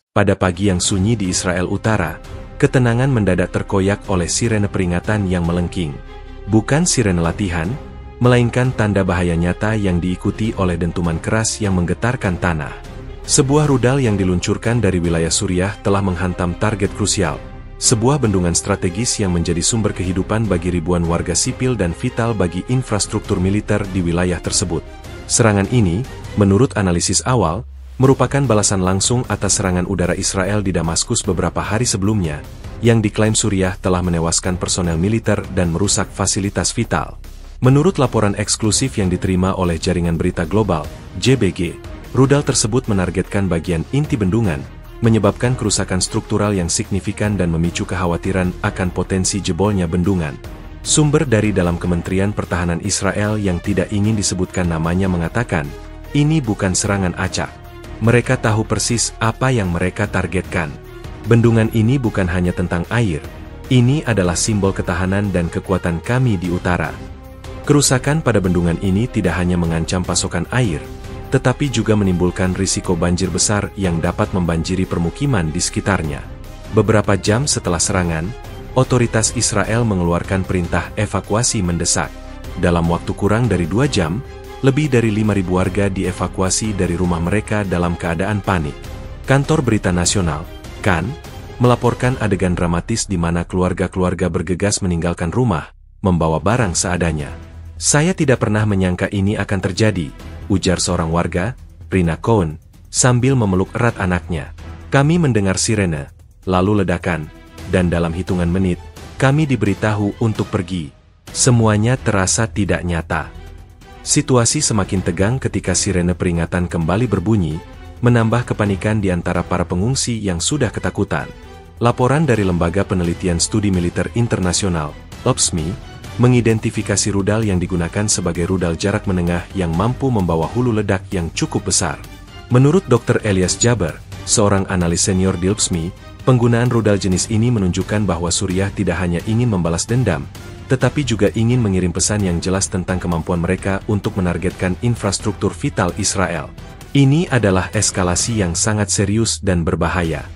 Pada pagi yang sunyi di Israel Utara, ketenangan mendadak terkoyak oleh sirene peringatan yang melengking. Bukan sirene latihan, melainkan tanda bahaya nyata yang diikuti oleh dentuman keras yang menggetarkan tanah. Sebuah rudal yang diluncurkan dari wilayah Suriah telah menghantam target krusial, sebuah bendungan strategis yang menjadi sumber kehidupan bagi ribuan warga sipil dan vital bagi infrastruktur militer di wilayah tersebut. Serangan ini, menurut analisis awal, merupakan balasan langsung atas serangan udara Israel di Damaskus beberapa hari sebelumnya, yang diklaim Suriah telah menewaskan personel militer dan merusak fasilitas vital. Menurut laporan eksklusif yang diterima oleh Jaringan Berita Global, JBG, rudal tersebut menargetkan bagian inti bendungan, menyebabkan kerusakan struktural yang signifikan dan memicu kekhawatiran akan potensi jebolnya bendungan. Sumber dari dalam Kementerian Pertahanan Israel yang tidak ingin disebutkan namanya mengatakan, ini bukan serangan acak. Mereka tahu persis apa yang mereka targetkan. Bendungan ini bukan hanya tentang air, ini adalah simbol ketahanan dan kekuatan kami di utara. Kerusakan pada bendungan ini tidak hanya mengancam pasokan air, tetapi juga menimbulkan risiko banjir besar yang dapat membanjiri permukiman di sekitarnya. Beberapa jam setelah serangan, otoritas Israel mengeluarkan perintah evakuasi mendesak. Dalam waktu kurang dari 2 jam, lebih dari 5.000 warga dievakuasi dari rumah mereka dalam keadaan panik. Kantor Berita Nasional, KAN, melaporkan adegan dramatis di mana keluarga-keluarga bergegas meninggalkan rumah, membawa barang seadanya. Saya tidak pernah menyangka ini akan terjadi, ujar seorang warga, Rina Cohen, sambil memeluk erat anaknya. Kami mendengar sirene, lalu ledakan, dan dalam hitungan menit, kami diberitahu untuk pergi. Semuanya terasa tidak nyata. Situasi semakin tegang ketika sirene peringatan kembali berbunyi, menambah kepanikan di antara para pengungsi yang sudah ketakutan. Laporan dari Lembaga Penelitian Studi Militer Internasional, LOPSMI, mengidentifikasi rudal yang digunakan sebagai rudal jarak menengah yang mampu membawa hulu ledak yang cukup besar. Menurut Dr. Elias Jaber, seorang analis senior di LOPSMI, penggunaan rudal jenis ini menunjukkan bahwa Suriah tidak hanya ingin membalas dendam, tetapi juga ingin mengirim pesan yang jelas tentang kemampuan mereka untuk menargetkan infrastruktur vital Israel. Ini adalah eskalasi yang sangat serius dan berbahaya.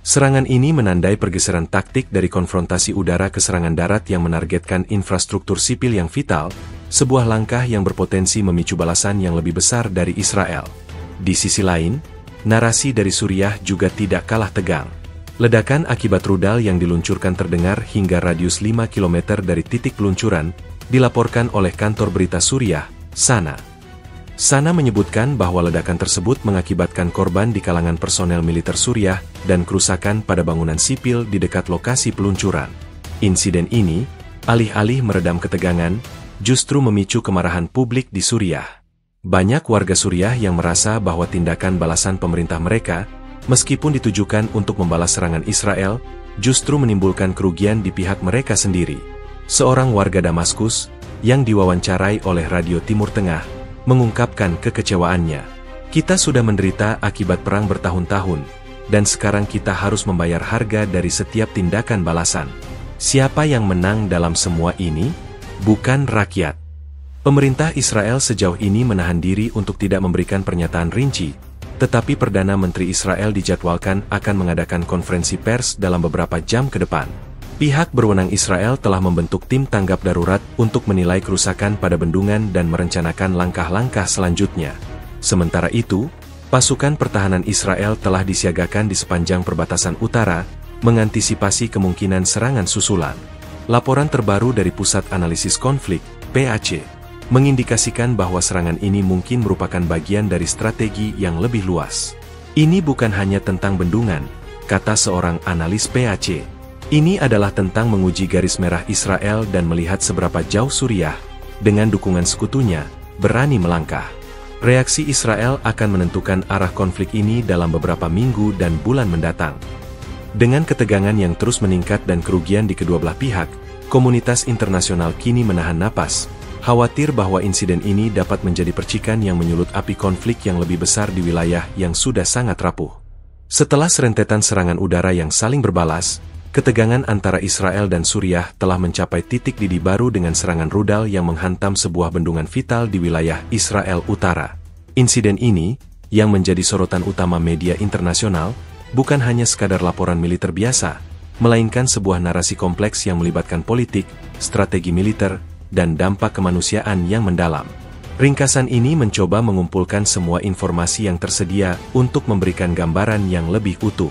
Serangan ini menandai pergeseran taktik dari konfrontasi udara ke serangan darat yang menargetkan infrastruktur sipil yang vital, sebuah langkah yang berpotensi memicu balasan yang lebih besar dari Israel. Di sisi lain, narasi dari Suriah juga tidak kalah tegang. Ledakan akibat rudal yang diluncurkan terdengar hingga radius 5 km dari titik peluncuran, dilaporkan oleh kantor berita Suriah, SANA. SANA menyebutkan bahwa ledakan tersebut mengakibatkan korban di kalangan personel militer Suriah dan kerusakan pada bangunan sipil di dekat lokasi peluncuran. Insiden ini, alih-alih meredam ketegangan, justru memicu kemarahan publik di Suriah. Banyak warga Suriah yang merasa bahwa tindakan balasan pemerintah mereka, meskipun ditujukan untuk membalas serangan Israel, justru menimbulkan kerugian di pihak mereka sendiri. Seorang warga Damaskus, yang diwawancarai oleh Radio Timur Tengah, mengungkapkan kekecewaannya. Kita sudah menderita akibat perang bertahun-tahun, dan sekarang kita harus membayar harga dari setiap tindakan balasan. Siapa yang menang dalam semua ini? Bukan rakyat. Pemerintah Israel sejauh ini menahan diri untuk tidak memberikan pernyataan rinci, tetapi Perdana Menteri Israel dijadwalkan akan mengadakan konferensi pers dalam beberapa jam ke depan. Pihak berwenang Israel telah membentuk tim tanggap darurat untuk menilai kerusakan pada bendungan dan merencanakan langkah-langkah selanjutnya. Sementara itu, pasukan pertahanan Israel telah disiagakan di sepanjang perbatasan utara, mengantisipasi kemungkinan serangan susulan. Laporan terbaru dari Pusat Analisis Konflik, PAC, mengindikasikan bahwa serangan ini mungkin merupakan bagian dari strategi yang lebih luas. Ini bukan hanya tentang bendungan, kata seorang analis PAC. Ini adalah tentang menguji garis merah Israel dan melihat seberapa jauh Suriah, dengan dukungan sekutunya, berani melangkah. Reaksi Israel akan menentukan arah konflik ini dalam beberapa minggu dan bulan mendatang. Dengan ketegangan yang terus meningkat dan kerugian di kedua belah pihak, komunitas internasional kini menahan napas, khawatir bahwa insiden ini dapat menjadi percikan yang menyulut api konflik yang lebih besar di wilayah yang sudah sangat rapuh. Setelah serentetan serangan udara yang saling berbalas, ketegangan antara Israel dan Suriah telah mencapai titik didih baru dengan serangan rudal yang menghantam sebuah bendungan vital di wilayah Israel Utara. Insiden ini, yang menjadi sorotan utama media internasional, bukan hanya sekadar laporan militer biasa, melainkan sebuah narasi kompleks yang melibatkan politik, strategi militer, dan dampak kemanusiaan yang mendalam. Ringkasan ini mencoba mengumpulkan semua informasi yang tersedia untuk memberikan gambaran yang lebih utuh.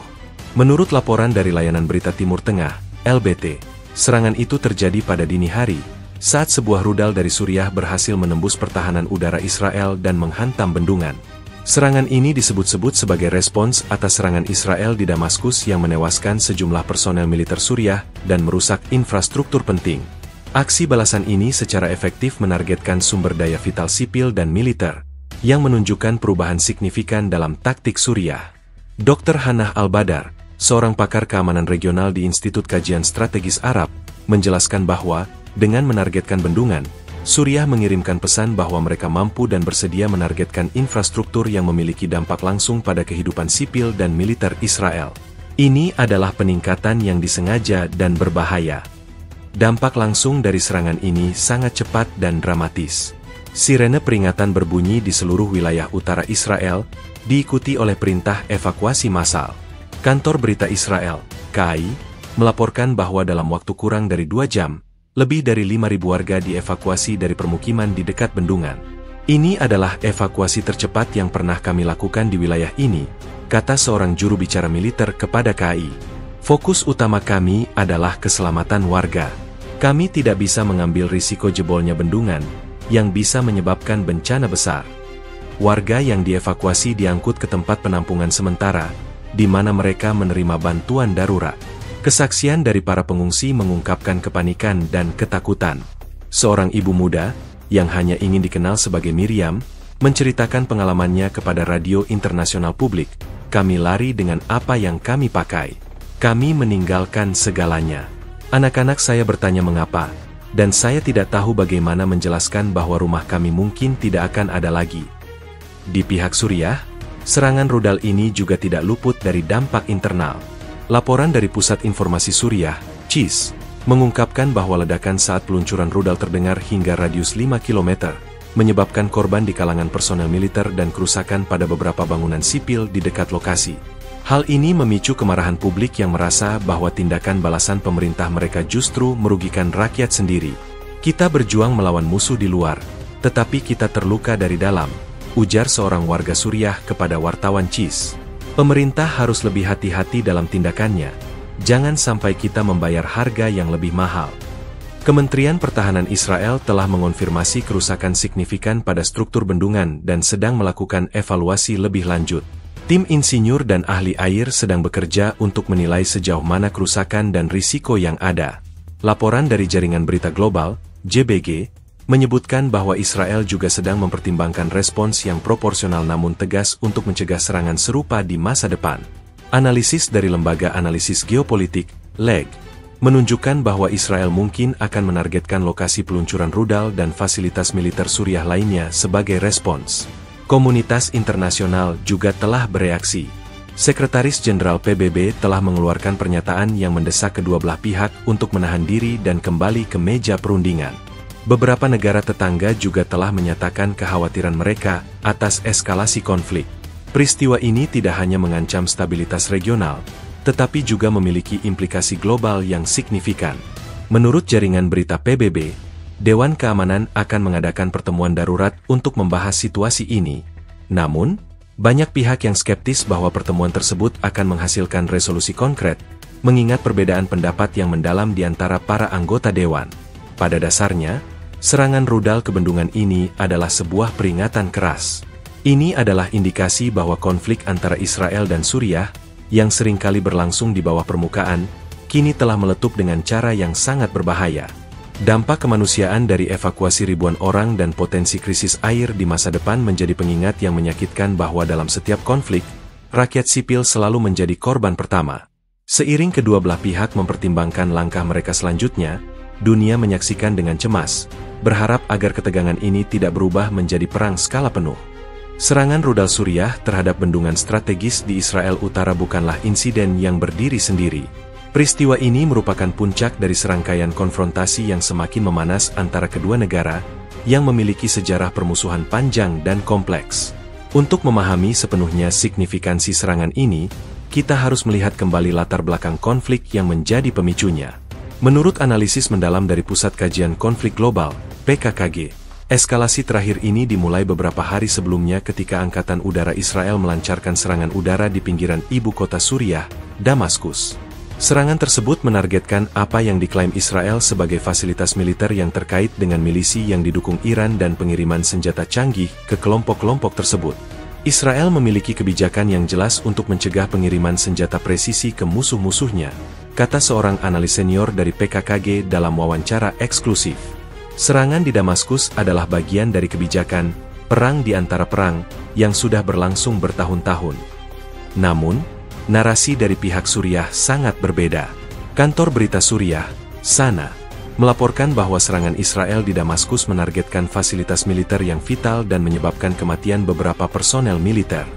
Menurut laporan dari Layanan Berita Timur Tengah, LBT, serangan itu terjadi pada dini hari, saat sebuah rudal dari Suriah berhasil menembus pertahanan udara Israel dan menghantam bendungan. Serangan ini disebut-sebut sebagai respons atas serangan Israel di Damaskus yang menewaskan sejumlah personel militer Suriah dan merusak infrastruktur penting. Aksi balasan ini secara efektif menargetkan sumber daya vital sipil dan militer, yang menunjukkan perubahan signifikan dalam taktik Suriah. Dr. Hannah Al-Badar, seorang pakar keamanan regional di Institut Kajian Strategis Arab, menjelaskan bahwa, dengan menargetkan bendungan, Suriah mengirimkan pesan bahwa mereka mampu dan bersedia menargetkan infrastruktur yang memiliki dampak langsung pada kehidupan sipil dan militer Israel. Ini adalah peningkatan yang disengaja dan berbahaya. Dampak langsung dari serangan ini sangat cepat dan dramatis. Sirene peringatan berbunyi di seluruh wilayah utara Israel, diikuti oleh perintah evakuasi massal. Kantor Berita Israel, KAI, melaporkan bahwa dalam waktu kurang dari 2 jam, lebih dari 5.000 warga dievakuasi dari permukiman di dekat bendungan. Ini adalah evakuasi tercepat yang pernah kami lakukan di wilayah ini, kata seorang juru bicara militer kepada KAI. Fokus utama kami adalah keselamatan warga. Kami tidak bisa mengambil risiko jebolnya bendungan, yang bisa menyebabkan bencana besar. Warga yang dievakuasi diangkut ke tempat penampungan sementara, di mana mereka menerima bantuan darurat. Kesaksian dari para pengungsi mengungkapkan kepanikan dan ketakutan. Seorang ibu muda, yang hanya ingin dikenal sebagai Miriam, menceritakan pengalamannya kepada radio internasional publik. Kami lari dengan apa yang kami pakai. Kami meninggalkan segalanya. Anak-anak saya bertanya mengapa, dan saya tidak tahu bagaimana menjelaskan bahwa rumah kami mungkin tidak akan ada lagi. Di pihak Suriah, serangan rudal ini juga tidak luput dari dampak internal. Laporan dari Pusat Informasi Suriah, CIS, mengungkapkan bahwa ledakan saat peluncuran rudal terdengar hingga radius 5 km, menyebabkan korban di kalangan personel militer dan kerusakan pada beberapa bangunan sipil di dekat lokasi. Hal ini memicu kemarahan publik yang merasa bahwa tindakan balasan pemerintah mereka justru merugikan rakyat sendiri. Kita berjuang melawan musuh di luar, tetapi kita terluka dari dalam, ujar seorang warga Suriah kepada wartawan CIS. Pemerintah harus lebih hati-hati dalam tindakannya, jangan sampai kita membayar harga yang lebih mahal. Kementerian Pertahanan Israel telah mengonfirmasi kerusakan signifikan pada struktur bendungan dan sedang melakukan evaluasi lebih lanjut. Tim insinyur dan ahli air sedang bekerja untuk menilai sejauh mana kerusakan dan risiko yang ada. Laporan dari Jaringan Berita Global, JBG, menyebutkan bahwa Israel juga sedang mempertimbangkan respons yang proporsional namun tegas untuk mencegah serangan serupa di masa depan. Analisis dari Lembaga Analisis Geopolitik, LEG, menunjukkan bahwa Israel mungkin akan menargetkan lokasi peluncuran rudal dan fasilitas militer Suriah lainnya sebagai respons. Komunitas internasional juga telah bereaksi. Sekretaris Jenderal PBB telah mengeluarkan pernyataan yang mendesak kedua belah pihak untuk menahan diri dan kembali ke meja perundingan. Beberapa negara tetangga juga telah menyatakan kekhawatiran mereka atas eskalasi konflik. Peristiwa ini tidak hanya mengancam stabilitas regional, tetapi juga memiliki implikasi global yang signifikan. Menurut Jaringan Berita PBB, Dewan Keamanan akan mengadakan pertemuan darurat untuk membahas situasi ini. Namun, banyak pihak yang skeptis bahwa pertemuan tersebut akan menghasilkan resolusi konkret, mengingat perbedaan pendapat yang mendalam di antara para anggota Dewan. Pada dasarnya, serangan rudal ke bendungan ini adalah sebuah peringatan keras. Ini adalah indikasi bahwa konflik antara Israel dan Suriah, yang seringkali berlangsung di bawah permukaan, kini telah meletup dengan cara yang sangat berbahaya. Dampak kemanusiaan dari evakuasi ribuan orang dan potensi krisis air di masa depan menjadi pengingat yang menyakitkan bahwa dalam setiap konflik, rakyat sipil selalu menjadi korban pertama. Seiring kedua belah pihak mempertimbangkan langkah mereka selanjutnya, dunia menyaksikan dengan cemas, berharap agar ketegangan ini tidak berubah menjadi perang skala penuh. Serangan rudal Suriah terhadap bendungan strategis di Israel Utara bukanlah insiden yang berdiri sendiri. Peristiwa ini merupakan puncak dari serangkaian konfrontasi yang semakin memanas antara kedua negara, yang memiliki sejarah permusuhan panjang dan kompleks. Untuk memahami sepenuhnya signifikansi serangan ini, kita harus melihat kembali latar belakang konflik yang menjadi pemicunya. Menurut analisis mendalam dari Pusat Kajian Konflik Global, PKKG, eskalasi terakhir ini dimulai beberapa hari sebelumnya ketika Angkatan Udara Israel melancarkan serangan udara di pinggiran ibu kota Suriah, Damaskus. Serangan tersebut menargetkan apa yang diklaim Israel sebagai fasilitas militer yang terkait dengan milisi yang didukung Iran dan pengiriman senjata canggih ke kelompok-kelompok tersebut. Israel memiliki kebijakan yang jelas untuk mencegah pengiriman senjata presisi ke musuh-musuhnya, kata seorang analis senior dari PKKG dalam wawancara eksklusif. Serangan di Damaskus adalah bagian dari kebijakan perang di antara perang yang sudah berlangsung bertahun-tahun. Namun, narasi dari pihak Suriah sangat berbeda. Kantor berita Suriah, SANA, melaporkan bahwa serangan Israel di Damaskus menargetkan fasilitas militer yang vital dan menyebabkan kematian beberapa personel militer.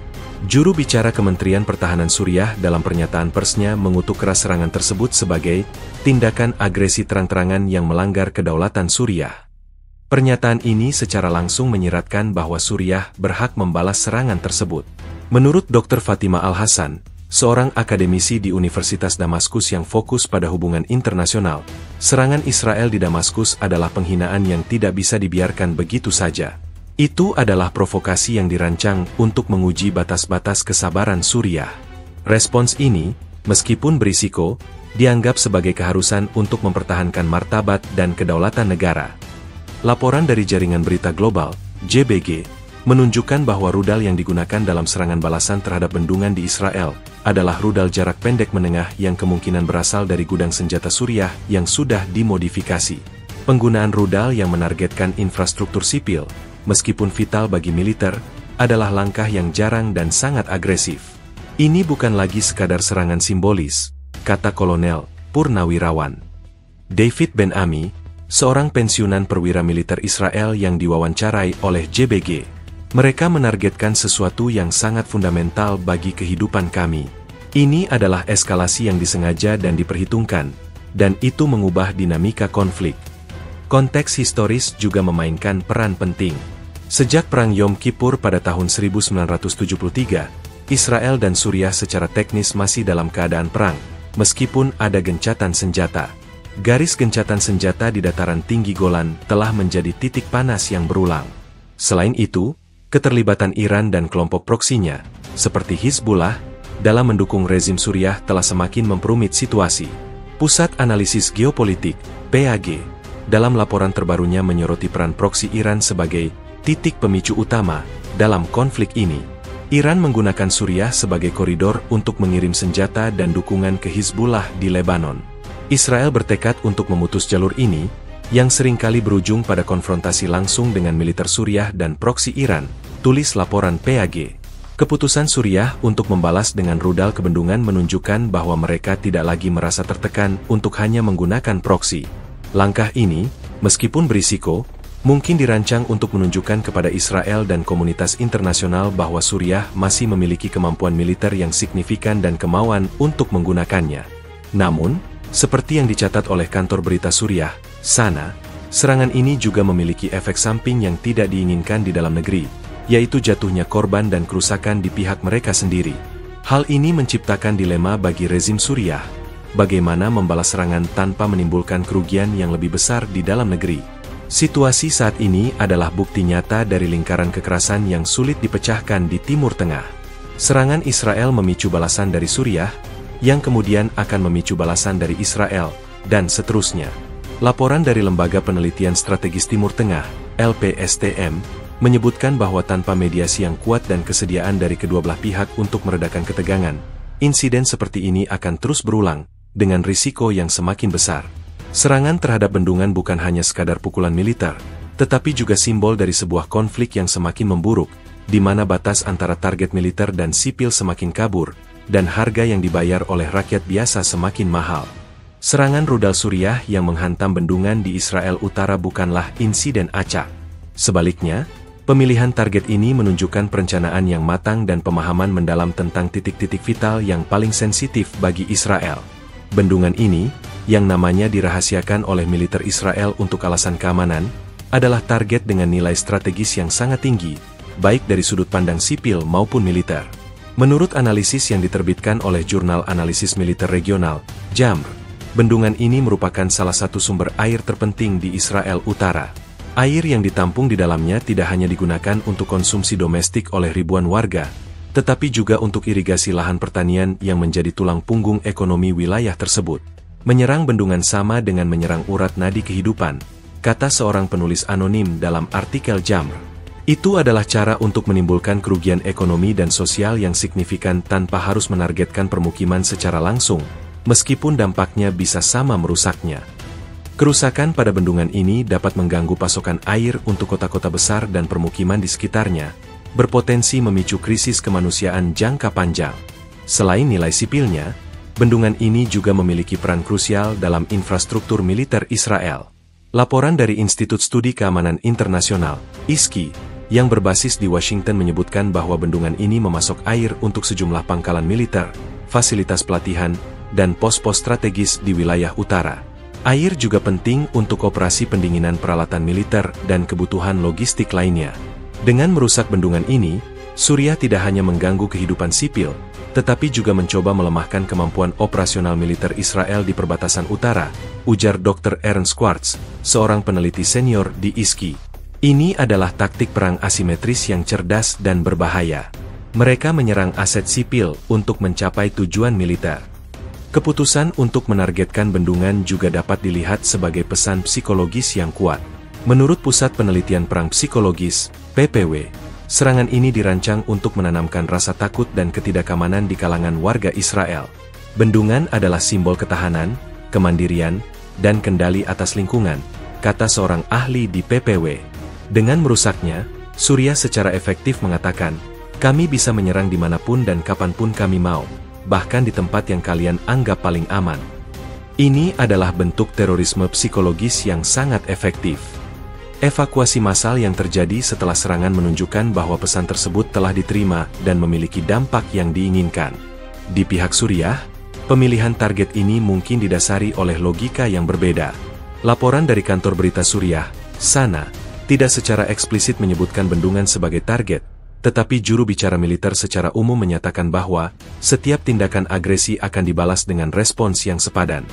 Juru bicara Kementerian Pertahanan Suriah dalam pernyataan persnya mengutuk keras serangan tersebut sebagai tindakan agresi terang-terangan yang melanggar kedaulatan Suriah. Pernyataan ini secara langsung menyiratkan bahwa Suriah berhak membalas serangan tersebut. Menurut Dr. Fatima Al-Hasan, seorang akademisi di Universitas Damaskus yang fokus pada hubungan internasional, serangan Israel di Damaskus adalah penghinaan yang tidak bisa dibiarkan begitu saja. Itu adalah provokasi yang dirancang untuk menguji batas-batas kesabaran Suriah. Respons ini, meskipun berisiko, dianggap sebagai keharusan untuk mempertahankan martabat dan kedaulatan negara. Laporan dari Jaringan Berita Global, JBG, menunjukkan bahwa rudal yang digunakan dalam serangan balasan terhadap bendungan di Israel adalah rudal jarak pendek menengah yang kemungkinan berasal dari gudang senjata Suriah yang sudah dimodifikasi. Penggunaan rudal yang menargetkan infrastruktur sipil, meskipun vital bagi militer, adalah langkah yang jarang dan sangat agresif. Ini bukan lagi sekadar serangan simbolis, kata Kolonel Purnawirawan David Ben-Ami, seorang pensiunan perwira militer Israel yang diwawancarai oleh JBG. Mereka menargetkan sesuatu yang sangat fundamental bagi kehidupan kami. Ini adalah eskalasi yang disengaja dan diperhitungkan, dan itu mengubah dinamika konflik. Konteks historis juga memainkan peran penting. Sejak Perang Yom Kippur pada tahun 1973, Israel dan Suriah secara teknis masih dalam keadaan perang, meskipun ada gencatan senjata. Garis gencatan senjata di dataran tinggi Golan telah menjadi titik panas yang berulang. Selain itu, keterlibatan Iran dan kelompok proksinya, seperti Hizbullah, dalam mendukung rezim Suriah telah semakin memperumit situasi. Pusat Analisis Geopolitik, PAG, dalam laporan terbarunya menyoroti peran proksi Iran sebagai titik pemicu utama dalam konflik ini. Iran menggunakan Suriah sebagai koridor untuk mengirim senjata dan dukungan ke Hizbullah di Lebanon. Israel bertekad untuk memutus jalur ini, yang seringkali berujung pada konfrontasi langsung dengan militer Suriah dan proksi Iran, tulis laporan PAG. Keputusan Suriah untuk membalas dengan rudal ke bendungan menunjukkan bahwa mereka tidak lagi merasa tertekan untuk hanya menggunakan proksi. Langkah ini, meskipun berisiko, mungkin dirancang untuk menunjukkan kepada Israel dan komunitas internasional bahwa Suriah masih memiliki kemampuan militer yang signifikan dan kemauan untuk menggunakannya. Namun, seperti yang dicatat oleh kantor berita Suriah, SANA, serangan ini juga memiliki efek samping yang tidak diinginkan di dalam negeri, yaitu jatuhnya korban dan kerusakan di pihak mereka sendiri. Hal ini menciptakan dilema bagi rezim Suriah, bagaimana membalas serangan tanpa menimbulkan kerugian yang lebih besar di dalam negeri. Situasi saat ini adalah bukti nyata dari lingkaran kekerasan yang sulit dipecahkan di Timur Tengah. Serangan Israel memicu balasan dari Suriah, yang kemudian akan memicu balasan dari Israel, dan seterusnya. Laporan dari Lembaga Penelitian Strategis Timur Tengah, LPSTM, menyebutkan bahwa tanpa mediasi yang kuat dan kesediaan dari kedua belah pihak untuk meredakan ketegangan, insiden seperti ini akan terus berulang, dengan risiko yang semakin besar. Serangan terhadap bendungan bukan hanya sekadar pukulan militer, tetapi juga simbol dari sebuah konflik yang semakin memburuk, di mana batas antara target militer dan sipil semakin kabur, dan harga yang dibayar oleh rakyat biasa semakin mahal. Serangan rudal Suriah yang menghantam bendungan di Israel Utara bukanlah insiden acak. Sebaliknya, pemilihan target ini menunjukkan perencanaan yang matang dan pemahaman mendalam tentang titik-titik vital yang paling sensitif bagi Israel. Bendungan ini, yang namanya dirahasiakan oleh militer Israel untuk alasan keamanan, adalah target dengan nilai strategis yang sangat tinggi, baik dari sudut pandang sipil maupun militer. Menurut analisis yang diterbitkan oleh Jurnal Analisis Militer Regional, JAMR, bendungan ini merupakan salah satu sumber air terpenting di Israel Utara. Air yang ditampung di dalamnya tidak hanya digunakan untuk konsumsi domestik oleh ribuan warga, tetapi juga untuk irigasi lahan pertanian yang menjadi tulang punggung ekonomi wilayah tersebut. Menyerang bendungan sama dengan menyerang urat nadi kehidupan, kata seorang penulis anonim dalam artikel JAMR. Itu adalah cara untuk menimbulkan kerugian ekonomi dan sosial yang signifikan tanpa harus menargetkan permukiman secara langsung, meskipun dampaknya bisa sama merusaknya. Kerusakan pada bendungan ini dapat mengganggu pasokan air untuk kota-kota besar dan permukiman di sekitarnya, berpotensi memicu krisis kemanusiaan jangka panjang. Selain nilai sipilnya, bendungan ini juga memiliki peran krusial dalam infrastruktur militer Israel. Laporan dari Institut Studi Keamanan Internasional, ISKI, yang berbasis di Washington menyebutkan bahwa bendungan ini memasok air untuk sejumlah pangkalan militer, fasilitas pelatihan, dan pos-pos strategis di wilayah utara. Air juga penting untuk operasi pendinginan peralatan militer dan kebutuhan logistik lainnya. Dengan merusak bendungan ini, Suriah tidak hanya mengganggu kehidupan sipil, tetapi juga mencoba melemahkan kemampuan operasional militer Israel di perbatasan utara, ujar Dr. Ernst Quartz, seorang peneliti senior di ISKI. Ini adalah taktik perang asimetris yang cerdas dan berbahaya. Mereka menyerang aset sipil untuk mencapai tujuan militer. Keputusan untuk menargetkan bendungan juga dapat dilihat sebagai pesan psikologis yang kuat. Menurut Pusat Penelitian Perang Psikologis, PPW, serangan ini dirancang untuk menanamkan rasa takut dan ketidakamanan di kalangan warga Israel. Bendungan adalah simbol ketahanan, kemandirian, dan kendali atas lingkungan, kata seorang ahli di PPW. Dengan merusaknya, Suriah secara efektif mengatakan, kami bisa menyerang dimanapun dan kapanpun kami mau, bahkan di tempat yang kalian anggap paling aman. Ini adalah bentuk terorisme psikologis yang sangat efektif. Evakuasi massal yang terjadi setelah serangan menunjukkan bahwa pesan tersebut telah diterima dan memiliki dampak yang diinginkan. Di pihak Suriah, pemilihan target ini mungkin didasari oleh logika yang berbeda. Laporan dari kantor berita Suriah, SANA, tidak secara eksplisit menyebutkan bendungan sebagai target, tetapi juru bicara militer secara umum menyatakan bahwa setiap tindakan agresi akan dibalas dengan respons yang sepadan.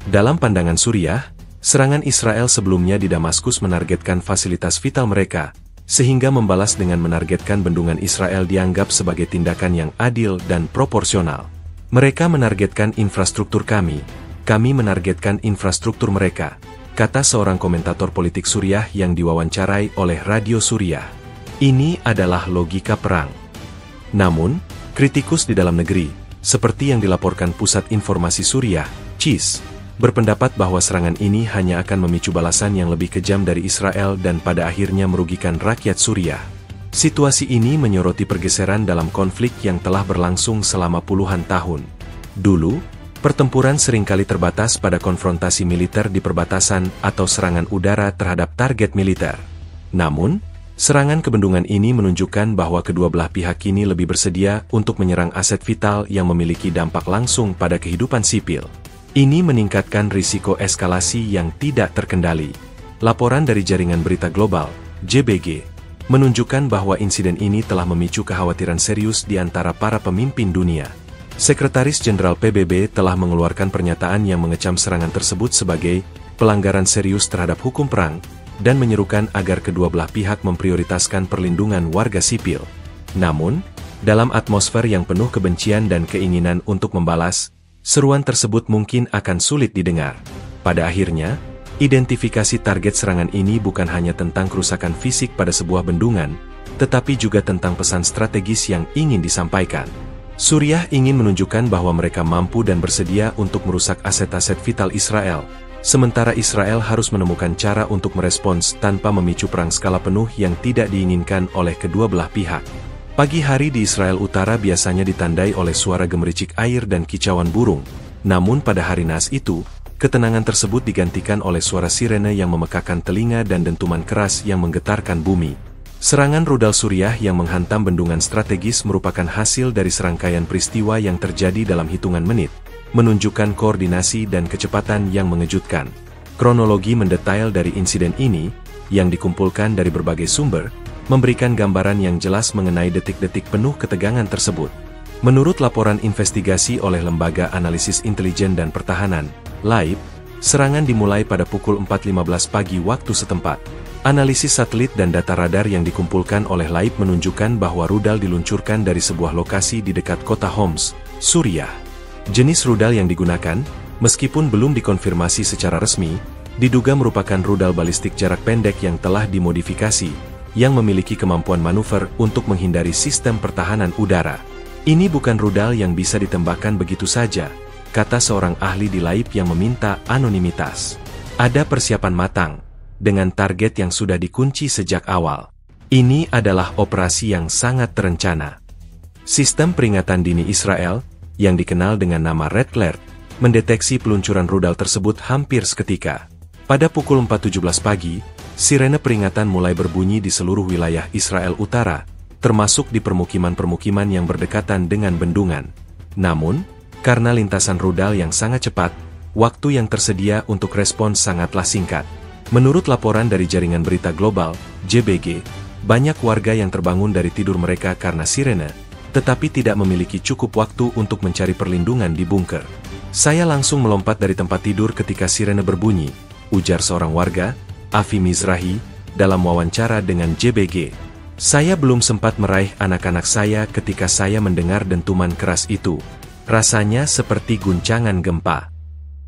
Dalam pandangan Suriah, serangan Israel sebelumnya di Damaskus menargetkan fasilitas vital mereka, sehingga membalas dengan menargetkan bendungan Israel dianggap sebagai tindakan yang adil dan proporsional. Mereka menargetkan infrastruktur kami menargetkan infrastruktur mereka, kata seorang komentator politik Suriah yang diwawancarai oleh Radio Suriah. Ini adalah logika perang. Namun, kritikus di dalam negeri, seperti yang dilaporkan Pusat Informasi Suriah, CIS, berpendapat bahwa serangan ini hanya akan memicu balasan yang lebih kejam dari Israel dan pada akhirnya merugikan rakyat Suriah. Situasi ini menyoroti pergeseran dalam konflik yang telah berlangsung selama puluhan tahun. Dulu, pertempuran seringkali terbatas pada konfrontasi militer di perbatasan atau serangan udara terhadap target militer. Namun, serangan ke bendungan ini menunjukkan bahwa kedua belah pihak kini lebih bersedia untuk menyerang aset vital yang memiliki dampak langsung pada kehidupan sipil. Ini meningkatkan risiko eskalasi yang tidak terkendali. Laporan dari Jaringan Berita Global, JBG, menunjukkan bahwa insiden ini telah memicu kekhawatiran serius di antara para pemimpin dunia. Sekretaris Jenderal PBB telah mengeluarkan pernyataan yang mengecam serangan tersebut sebagai pelanggaran serius terhadap hukum perang, dan menyerukan agar kedua belah pihak memprioritaskan perlindungan warga sipil. Namun, dalam atmosfer yang penuh kebencian dan keinginan untuk membalas, seruan tersebut mungkin akan sulit didengar. Pada akhirnya, identifikasi target serangan ini bukan hanya tentang kerusakan fisik pada sebuah bendungan, tetapi juga tentang pesan strategis yang ingin disampaikan. Suriah ingin menunjukkan bahwa mereka mampu dan bersedia untuk merusak aset-aset vital Israel, sementara Israel harus menemukan cara untuk merespons tanpa memicu perang skala penuh yang tidak diinginkan oleh kedua belah pihak. Pagi hari di Israel Utara biasanya ditandai oleh suara gemericik air dan kicauan burung. Namun pada hari naas itu, ketenangan tersebut digantikan oleh suara sirene yang memekakan telinga dan dentuman keras yang menggetarkan bumi. Serangan rudal Suriah yang menghantam bendungan strategis merupakan hasil dari serangkaian peristiwa yang terjadi dalam hitungan menit, menunjukkan koordinasi dan kecepatan yang mengejutkan. Kronologi mendetail dari insiden ini, yang dikumpulkan dari berbagai sumber, memberikan gambaran yang jelas mengenai detik-detik penuh ketegangan tersebut. Menurut laporan investigasi oleh Lembaga Analisis Intelijen dan Pertahanan, LAIP, serangan dimulai pada pukul 4.15 pagi waktu setempat. Analisis satelit dan data radar yang dikumpulkan oleh LAIP menunjukkan bahwa rudal diluncurkan dari sebuah lokasi di dekat kota Homs, Suriah. Jenis rudal yang digunakan, meskipun belum dikonfirmasi secara resmi, diduga merupakan rudal balistik jarak pendek yang telah dimodifikasi, yang memiliki kemampuan manuver untuk menghindari sistem pertahanan udara. Ini bukan rudal yang bisa ditembakkan begitu saja, kata seorang ahli di LAIP yang meminta anonimitas. Ada persiapan matang, dengan target yang sudah dikunci sejak awal. Ini adalah operasi yang sangat terencana. Sistem peringatan dini Israel, yang dikenal dengan nama Red Alert, mendeteksi peluncuran rudal tersebut hampir seketika. Pada pukul 4.17 pagi, sirene peringatan mulai berbunyi di seluruh wilayah Israel Utara, termasuk di permukiman-permukiman yang berdekatan dengan bendungan. Namun, karena lintasan rudal yang sangat cepat, waktu yang tersedia untuk respons sangatlah singkat. Menurut laporan dari jaringan berita global, JBG, banyak warga yang terbangun dari tidur mereka karena sirene, tetapi tidak memiliki cukup waktu untuk mencari perlindungan di bunker. Saya langsung melompat dari tempat tidur ketika sirene berbunyi, ujar seorang warga, Avi Mizrahi, dalam wawancara dengan JBG. Saya belum sempat meraih anak-anak saya ketika saya mendengar dentuman keras itu. Rasanya seperti guncangan gempa.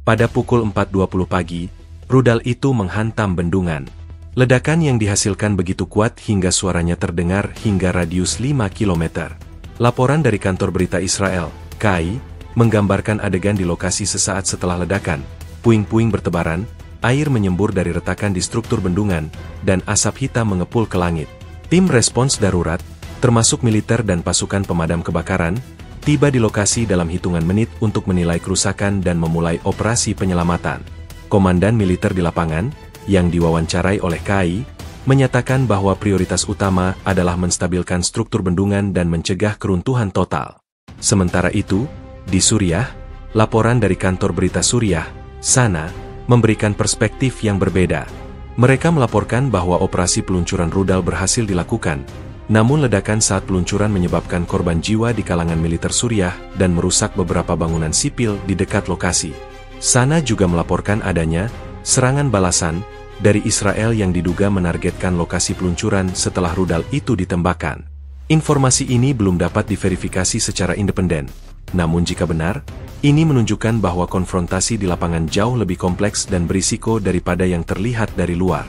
Pada pukul 4.20 pagi, rudal itu menghantam bendungan. Ledakan yang dihasilkan begitu kuat hingga suaranya terdengar hingga radius 5 km. Laporan dari kantor berita Israel, KAI, menggambarkan adegan di lokasi sesaat setelah ledakan. Puing-puing bertebaran, air menyembur dari retakan di struktur bendungan, dan asap hitam mengepul ke langit. Tim respons darurat, termasuk militer dan pasukan pemadam kebakaran, tiba di lokasi dalam hitungan menit untuk menilai kerusakan dan memulai operasi penyelamatan. Komandan militer di lapangan, yang diwawancarai oleh KAI, menyatakan bahwa prioritas utama adalah menstabilkan struktur bendungan dan mencegah keruntuhan total. Sementara itu, di Suriah, laporan dari kantor berita Suriah, SANA, memberikan perspektif yang berbeda. Mereka melaporkan bahwa operasi peluncuran rudal berhasil dilakukan, namun ledakan saat peluncuran menyebabkan korban jiwa di kalangan militer Suriah dan merusak beberapa bangunan sipil di dekat lokasi. SANA juga melaporkan adanya serangan balasan dari Israel yang diduga menargetkan lokasi peluncuran setelah rudal itu ditembakkan. Informasi ini belum dapat diverifikasi secara independen, namun jika benar, ini menunjukkan bahwa konfrontasi di lapangan jauh lebih kompleks dan berisiko daripada yang terlihat dari luar.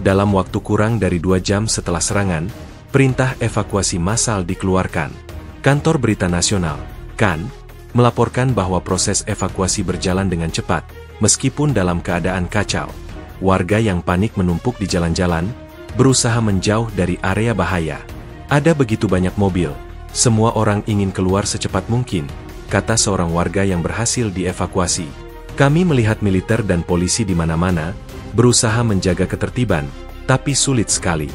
Dalam waktu kurang dari 2 jam setelah serangan, perintah evakuasi massal dikeluarkan. Kantor Berita Nasional, KAN, melaporkan bahwa proses evakuasi berjalan dengan cepat, meskipun dalam keadaan kacau. Warga yang panik menumpuk di jalan-jalan, berusaha menjauh dari area bahaya. Ada begitu banyak mobil, semua orang ingin keluar secepat mungkin, kata seorang warga yang berhasil dievakuasi. Kami melihat militer dan polisi di mana-mana, berusaha menjaga ketertiban, tapi sulit sekali.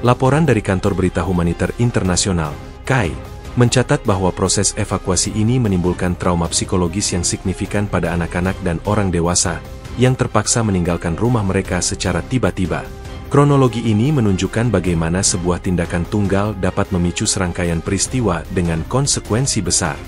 Laporan dari Kantor Berita Humanitar Internasional, KAI, mencatat bahwa proses evakuasi ini menimbulkan trauma psikologis yang signifikan pada anak-anak dan orang dewasa, yang terpaksa meninggalkan rumah mereka secara tiba-tiba. Kronologi ini menunjukkan bagaimana sebuah tindakan tunggal dapat memicu serangkaian peristiwa dengan konsekuensi besar.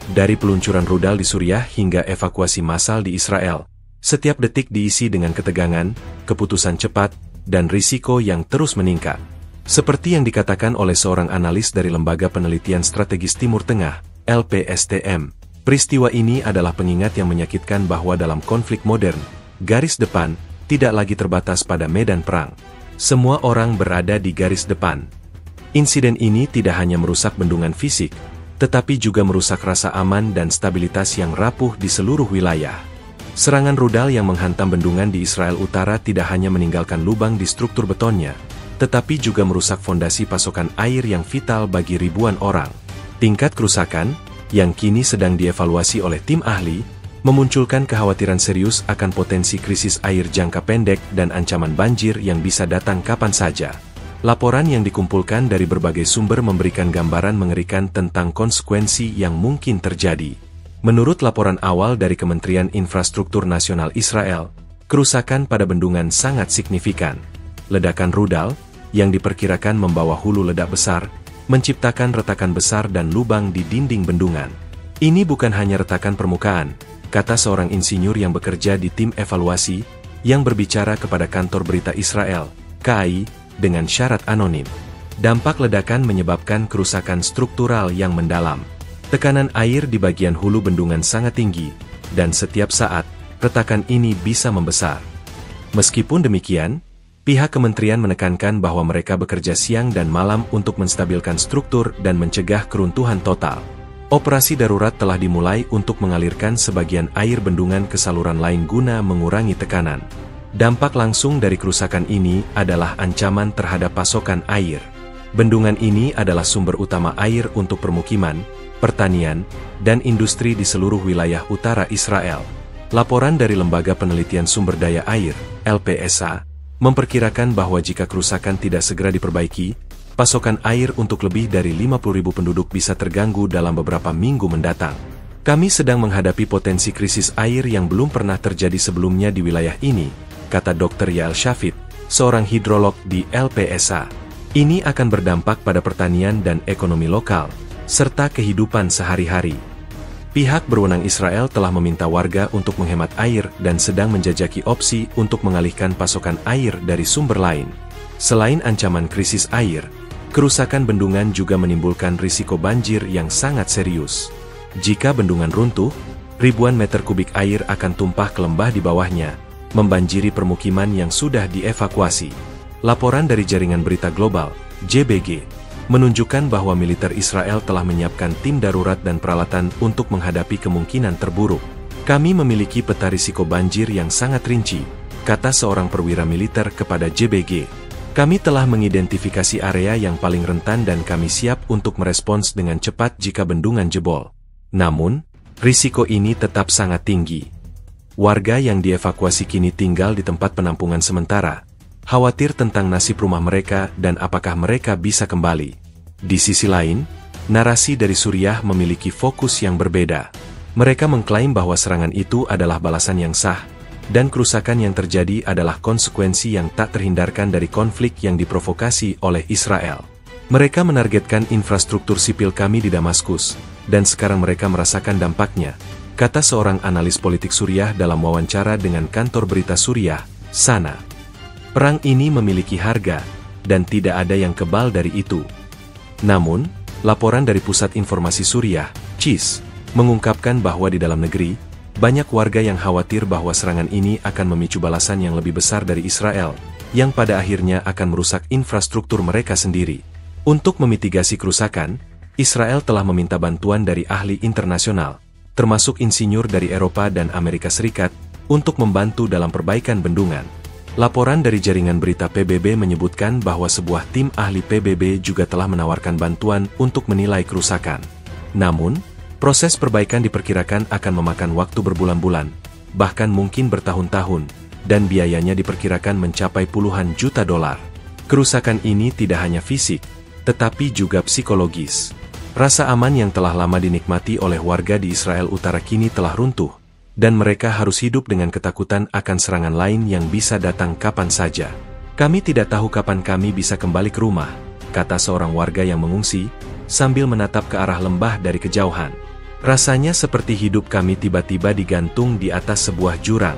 Dari peluncuran rudal di Suriah hingga evakuasi massal di Israel, setiap detik diisi dengan ketegangan, keputusan cepat, dan risiko yang terus meningkat. Seperti yang dikatakan oleh seorang analis dari Lembaga Penelitian Strategis Timur Tengah, LPSTM, peristiwa ini adalah pengingat yang menyakitkan bahwa dalam konflik modern, garis depan tidak lagi terbatas pada medan perang. Semua orang berada di garis depan. Insiden ini tidak hanya merusak bendungan fisik, tetapi juga merusak rasa aman dan stabilitas yang rapuh di seluruh wilayah. Serangan rudal yang menghantam bendungan di Israel Utara tidak hanya meninggalkan lubang di struktur betonnya, tetapi juga merusak fondasi pasokan air yang vital bagi ribuan orang. Tingkat kerusakan, yang kini sedang dievaluasi oleh tim ahli, memunculkan kekhawatiran serius akan potensi krisis air jangka pendek dan ancaman banjir yang bisa datang kapan saja. Laporan yang dikumpulkan dari berbagai sumber memberikan gambaran mengerikan tentang konsekuensi yang mungkin terjadi. Menurut laporan awal dari Kementerian Infrastruktur Nasional Israel, kerusakan pada bendungan sangat signifikan. Ledakan rudal, yang diperkirakan membawa hulu ledak besar, menciptakan retakan besar dan lubang di dinding bendungan. Ini bukan hanya retakan permukaan, kata seorang insinyur yang bekerja di tim evaluasi, yang berbicara kepada kantor berita Israel, KAI, dengan syarat anonim. Dampak ledakan menyebabkan kerusakan struktural yang mendalam. Tekanan air di bagian hulu bendungan sangat tinggi, dan setiap saat, retakan ini bisa membesar. Meskipun demikian, pihak kementerian menekankan bahwa mereka bekerja siang dan malam untuk menstabilkan struktur dan mencegah keruntuhan total. Operasi darurat telah dimulai untuk mengalirkan sebagian air bendungan ke saluran lain guna mengurangi tekanan. Dampak langsung dari kerusakan ini adalah ancaman terhadap pasokan air. Bendungan ini adalah sumber utama air untuk permukiman, pertanian, dan industri di seluruh wilayah utara Israel. Laporan dari Lembaga Penelitian Sumber Daya Air, LPSA, memperkirakan bahwa jika kerusakan tidak segera diperbaiki, pasokan air untuk lebih dari 50.000 penduduk bisa terganggu dalam beberapa minggu mendatang. Kami sedang menghadapi potensi krisis air yang belum pernah terjadi sebelumnya di wilayah ini, kata Dr. Yael Shafit, seorang hidrolog di LPSA. Ini akan berdampak pada pertanian dan ekonomi lokal, serta kehidupan sehari-hari. Pihak berwenang Israel telah meminta warga untuk menghemat air dan sedang menjajaki opsi untuk mengalihkan pasokan air dari sumber lain. Selain ancaman krisis air, kerusakan bendungan juga menimbulkan risiko banjir yang sangat serius. Jika bendungan runtuh, ribuan meter kubik air akan tumpah ke lembah di bawahnya, membanjiri permukiman yang sudah dievakuasi. Laporan dari Jaringan Berita Global, JBG, menunjukkan bahwa militer Israel telah menyiapkan tim darurat dan peralatan untuk menghadapi kemungkinan terburuk. Kami memiliki peta risiko banjir yang sangat rinci, kata seorang perwira militer kepada JBG. Kami telah mengidentifikasi area yang paling rentan dan kami siap untuk merespons dengan cepat jika bendungan jebol. Namun, risiko ini tetap sangat tinggi. Warga yang dievakuasi kini tinggal di tempat penampungan sementara, khawatir tentang nasib rumah mereka dan apakah mereka bisa kembali. Di sisi lain, narasi dari Suriah memiliki fokus yang berbeda. Mereka mengklaim bahwa serangan itu adalah balasan yang sah, dan kerusakan yang terjadi adalah konsekuensi yang tak terhindarkan dari konflik yang diprovokasi oleh Israel. Mereka menargetkan infrastruktur sipil kami di Damaskus, dan sekarang mereka merasakan dampaknya, kata seorang analis politik Suriah dalam wawancara dengan kantor berita Suriah, Sana. Perang ini memiliki harga, dan tidak ada yang kebal dari itu. Namun, laporan dari Pusat Informasi Suriah, CIS, mengungkapkan bahwa di dalam negeri, banyak warga yang khawatir bahwa serangan ini akan memicu balasan yang lebih besar dari Israel, yang pada akhirnya akan merusak infrastruktur mereka sendiri. Untuk memitigasi kerusakan, Israel telah meminta bantuan dari ahli internasional, termasuk insinyur dari Eropa dan Amerika Serikat, untuk membantu dalam perbaikan bendungan. Laporan dari jaringan berita PBB menyebutkan bahwa sebuah tim ahli PBB juga telah menawarkan bantuan untuk menilai kerusakan. Namun, proses perbaikan diperkirakan akan memakan waktu berbulan-bulan, bahkan mungkin bertahun-tahun, dan biayanya diperkirakan mencapai puluhan juta dolar. Kerusakan ini tidak hanya fisik, tetapi juga psikologis. Rasa aman yang telah lama dinikmati oleh warga di Israel Utara kini telah runtuh, dan mereka harus hidup dengan ketakutan akan serangan lain yang bisa datang kapan saja. Kami tidak tahu kapan kami bisa kembali ke rumah, kata seorang warga yang mengungsi, sambil menatap ke arah lembah dari kejauhan. Rasanya seperti hidup kami tiba-tiba digantung di atas sebuah jurang.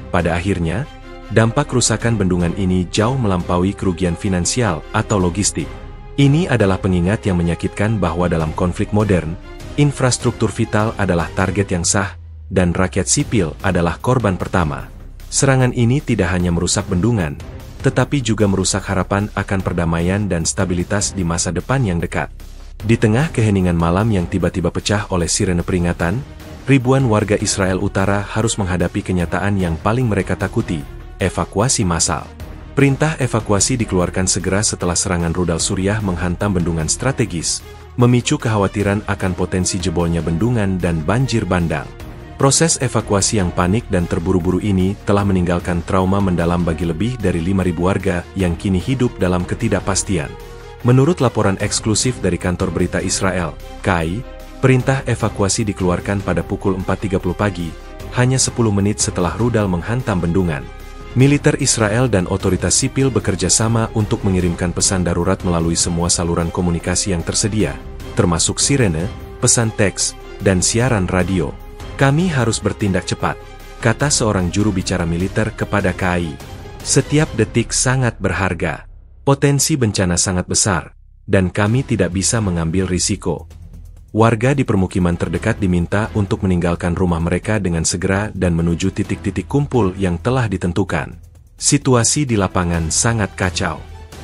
Pada akhirnya, dampak kerusakan bendungan ini jauh melampaui kerugian finansial atau logistik. Ini adalah pengingat yang menyakitkan bahwa dalam konflik modern, infrastruktur vital adalah target yang sah, dan rakyat sipil adalah korban pertama. Serangan ini tidak hanya merusak bendungan, tetapi juga merusak harapan akan perdamaian dan stabilitas di masa depan yang dekat. Di tengah keheningan malam yang tiba-tiba pecah oleh sirene peringatan, ribuan warga Israel Utara harus menghadapi kenyataan yang paling mereka takuti, evakuasi massal. Perintah evakuasi dikeluarkan segera setelah serangan rudal Suriah menghantam bendungan strategis, memicu kekhawatiran akan potensi jebolnya bendungan dan banjir bandang. Proses evakuasi yang panik dan terburu-buru ini telah meninggalkan trauma mendalam bagi lebih dari 5.000 warga yang kini hidup dalam ketidakpastian. Menurut laporan eksklusif dari kantor berita Israel, KAI, perintah evakuasi dikeluarkan pada pukul 4.30 pagi, hanya 10 menit setelah rudal menghantam bendungan. Militer Israel dan otoritas sipil bekerja sama untuk mengirimkan pesan darurat melalui semua saluran komunikasi yang tersedia, termasuk sirene, pesan teks, dan siaran radio. Kami harus bertindak cepat, kata seorang juru bicara militer kepada KAI. Setiap detik sangat berharga. Potensi bencana sangat besar, dan kami tidak bisa mengambil risiko. Warga di permukiman terdekat diminta untuk meninggalkan rumah mereka dengan segera dan menuju titik-titik kumpul yang telah ditentukan. Situasi di lapangan sangat kacau.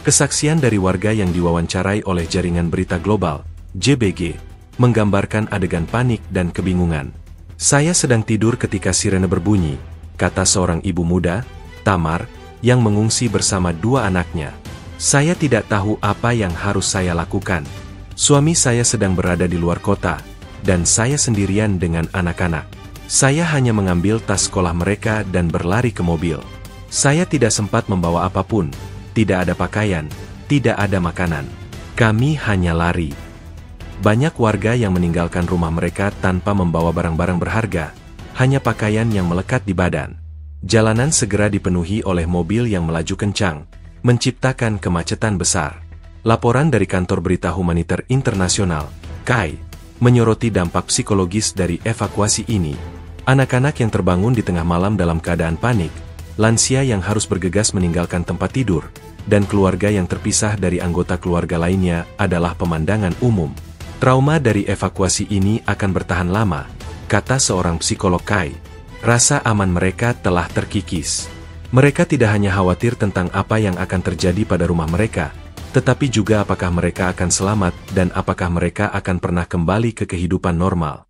Kesaksian dari warga yang diwawancarai oleh Jaringan Berita Global, JBG, menggambarkan adegan panik dan kebingungan. Saya sedang tidur ketika sirene berbunyi, kata seorang ibu muda, Tamar, yang mengungsi bersama dua anaknya. Saya tidak tahu apa yang harus saya lakukan. Suami saya sedang berada di luar kota, dan saya sendirian dengan anak-anak. Saya hanya mengambil tas sekolah mereka dan berlari ke mobil. Saya tidak sempat membawa apapun, tidak ada pakaian, tidak ada makanan. Kami hanya lari. Banyak warga yang meninggalkan rumah mereka tanpa membawa barang-barang berharga, hanya pakaian yang melekat di badan. Jalanan segera dipenuhi oleh mobil yang melaju kencang, menciptakan kemacetan besar. Laporan dari Kantor Berita Humanitar Internasional, KAI, menyoroti dampak psikologis dari evakuasi ini. Anak-anak yang terbangun di tengah malam dalam keadaan panik, lansia yang harus bergegas meninggalkan tempat tidur, dan keluarga yang terpisah dari anggota keluarga lainnya adalah pemandangan umum. Trauma dari evakuasi ini akan bertahan lama, kata seorang psikolog KAI. Rasa aman mereka telah terkikis. Mereka tidak hanya khawatir tentang apa yang akan terjadi pada rumah mereka, tetapi juga apakah mereka akan selamat dan apakah mereka akan pernah kembali ke kehidupan normal.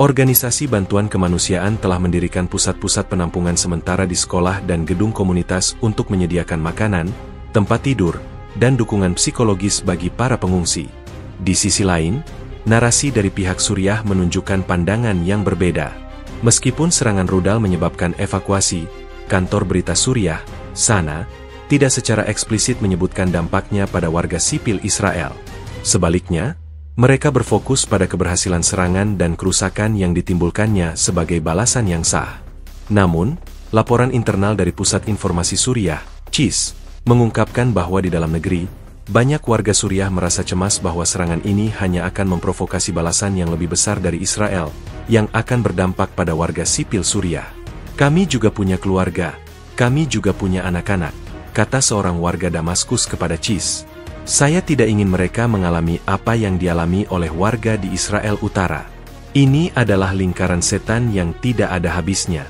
Organisasi bantuan kemanusiaan telah mendirikan pusat-pusat penampungan sementara di sekolah dan gedung komunitas untuk menyediakan makanan, tempat tidur, dan dukungan psikologis bagi para pengungsi. Di sisi lain, narasi dari pihak Suriah menunjukkan pandangan yang berbeda. Meskipun serangan rudal menyebabkan evakuasi, kantor berita Suriah, SANA, tidak secara eksplisit menyebutkan dampaknya pada warga sipil Israel. Sebaliknya, mereka berfokus pada keberhasilan serangan dan kerusakan yang ditimbulkannya sebagai balasan yang sah. Namun, laporan internal dari Pusat Informasi Suriah, CIS, mengungkapkan bahwa di dalam negeri, banyak warga Suriah merasa cemas bahwa serangan ini hanya akan memprovokasi balasan yang lebih besar dari Israel, yang akan berdampak pada warga sipil Suriah. Kami juga punya keluarga, kami juga punya anak-anak, kata seorang warga Damaskus kepada CIS. Saya tidak ingin mereka mengalami apa yang dialami oleh warga di Israel Utara. Ini adalah lingkaran setan yang tidak ada habisnya.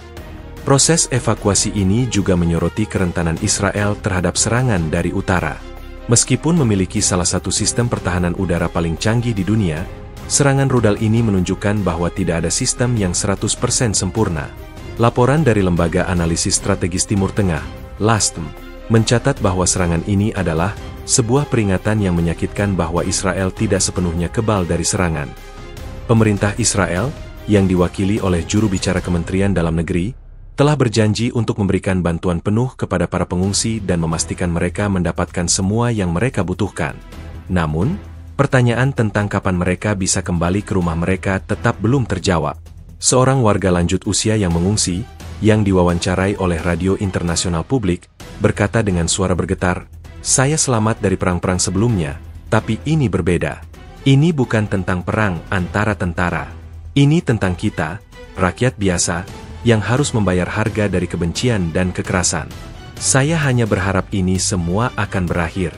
Proses evakuasi ini juga menyoroti kerentanan Israel terhadap serangan dari utara. Meskipun memiliki salah satu sistem pertahanan udara paling canggih di dunia, serangan rudal ini menunjukkan bahwa tidak ada sistem yang 100% sempurna. Laporan dari Lembaga Analisis Strategis Timur Tengah, LASTM, mencatat bahwa serangan ini adalah sebuah peringatan yang menyakitkan bahwa Israel tidak sepenuhnya kebal dari serangan. Pemerintah Israel, yang diwakili oleh juru bicara Kementerian Dalam Negeri, telah berjanji untuk memberikan bantuan penuh kepada para pengungsi dan memastikan mereka mendapatkan semua yang mereka butuhkan. Namun, pertanyaan tentang kapan mereka bisa kembali ke rumah mereka tetap belum terjawab. Seorang warga lanjut usia yang mengungsi, yang diwawancarai oleh Radio Internasional Publik, berkata dengan suara bergetar, "Saya selamat dari perang-perang sebelumnya, tapi ini berbeda. Ini bukan tentang perang antara tentara. Ini tentang kita, rakyat biasa, yang harus membayar harga dari kebencian dan kekerasan. Saya hanya berharap ini semua akan berakhir."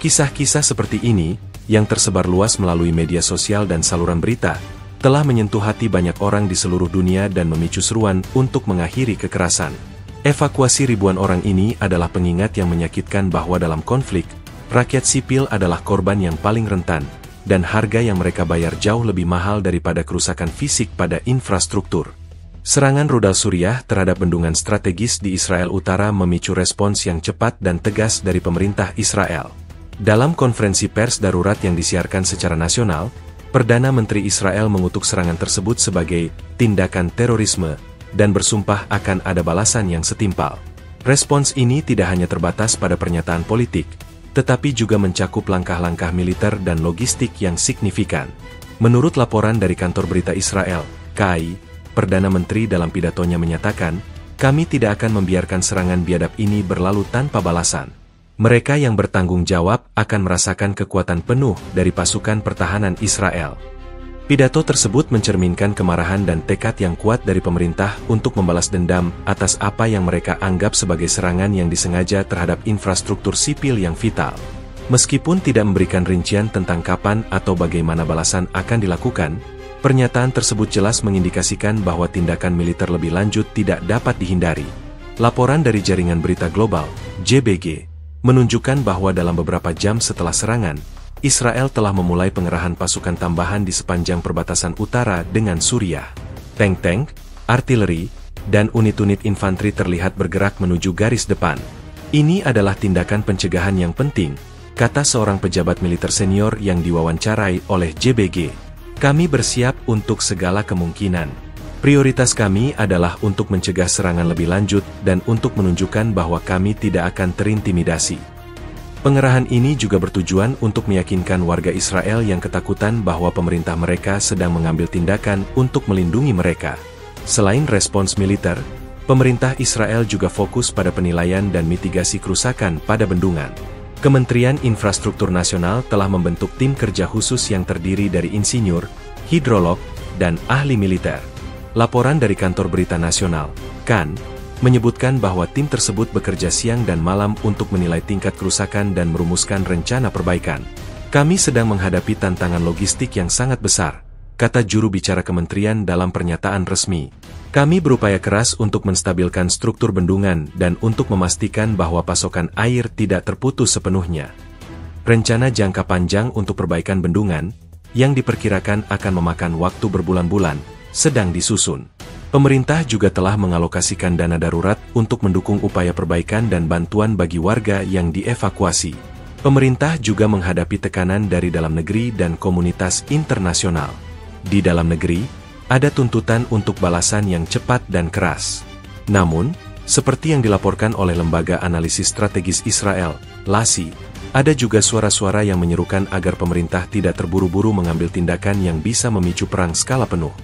Kisah-kisah seperti ini, yang tersebar luas melalui media sosial dan saluran berita, telah menyentuh hati banyak orang di seluruh dunia dan memicu seruan untuk mengakhiri kekerasan. Evakuasi ribuan orang ini adalah pengingat yang menyakitkan bahwa dalam konflik, rakyat sipil adalah korban yang paling rentan, dan harga yang mereka bayar jauh lebih mahal daripada kerusakan fisik pada infrastruktur. Serangan rudal Suriah terhadap bendungan strategis di Israel Utara memicu respons yang cepat dan tegas dari pemerintah Israel. Dalam konferensi pers darurat yang disiarkan secara nasional, Perdana Menteri Israel mengutuk serangan tersebut sebagai tindakan terorisme dan bersumpah akan ada balasan yang setimpal. Respons ini tidak hanya terbatas pada pernyataan politik, tetapi juga mencakup langkah-langkah militer dan logistik yang signifikan. Menurut laporan dari Kantor Berita Israel, KAI, Perdana Menteri dalam pidatonya menyatakan, Kami tidak akan membiarkan serangan biadab ini berlalu tanpa balasan. Mereka yang bertanggung jawab akan merasakan kekuatan penuh dari pasukan pertahanan Israel. Pidato tersebut mencerminkan kemarahan dan tekad yang kuat dari pemerintah untuk membalas dendam atas apa yang mereka anggap sebagai serangan yang disengaja terhadap infrastruktur sipil yang vital. Meskipun tidak memberikan rincian tentang kapan atau bagaimana balasan akan dilakukan, pernyataan tersebut jelas mengindikasikan bahwa tindakan militer lebih lanjut tidak dapat dihindari. Laporan dari Jaringan Berita Global, JBG, menunjukkan bahwa dalam beberapa jam setelah serangan, Israel telah memulai pengerahan pasukan tambahan di sepanjang perbatasan utara dengan Suriah. Tank-tank, artileri, dan unit-unit infanteri terlihat bergerak menuju garis depan. Ini adalah tindakan pencegahan yang penting, kata seorang pejabat militer senior yang diwawancarai oleh JBG. Kami bersiap untuk segala kemungkinan. Prioritas kami adalah untuk mencegah serangan lebih lanjut dan untuk menunjukkan bahwa kami tidak akan terintimidasi. Pengerahan ini juga bertujuan untuk meyakinkan warga Israel yang ketakutan bahwa pemerintah mereka sedang mengambil tindakan untuk melindungi mereka. Selain respons militer, pemerintah Israel juga fokus pada penilaian dan mitigasi kerusakan pada bendungan. Kementerian Infrastruktur Nasional telah membentuk tim kerja khusus yang terdiri dari insinyur, hidrolog, dan ahli militer. Laporan dari Kantor Berita Nasional, KAN, menyebutkan bahwa tim tersebut bekerja siang dan malam untuk menilai tingkat kerusakan dan merumuskan rencana perbaikan. Kami sedang menghadapi tantangan logistik yang sangat besar, kata juru bicara kementerian dalam pernyataan resmi. Kami berupaya keras untuk menstabilkan struktur bendungan dan untuk memastikan bahwa pasokan air tidak terputus sepenuhnya. Rencana jangka panjang untuk perbaikan bendungan, yang diperkirakan akan memakan waktu berbulan-bulan, sedang disusun. Pemerintah juga telah mengalokasikan dana darurat untuk mendukung upaya perbaikan dan bantuan bagi warga yang dievakuasi. Pemerintah juga menghadapi tekanan dari dalam negeri dan komunitas internasional. Di dalam negeri, ada tuntutan untuk balasan yang cepat dan keras. Namun, seperti yang dilaporkan oleh Lembaga Analisis Strategis Israel, LASI, ada juga suara-suara yang menyerukan agar pemerintah tidak terburu-buru mengambil tindakan yang bisa memicu perang skala penuh.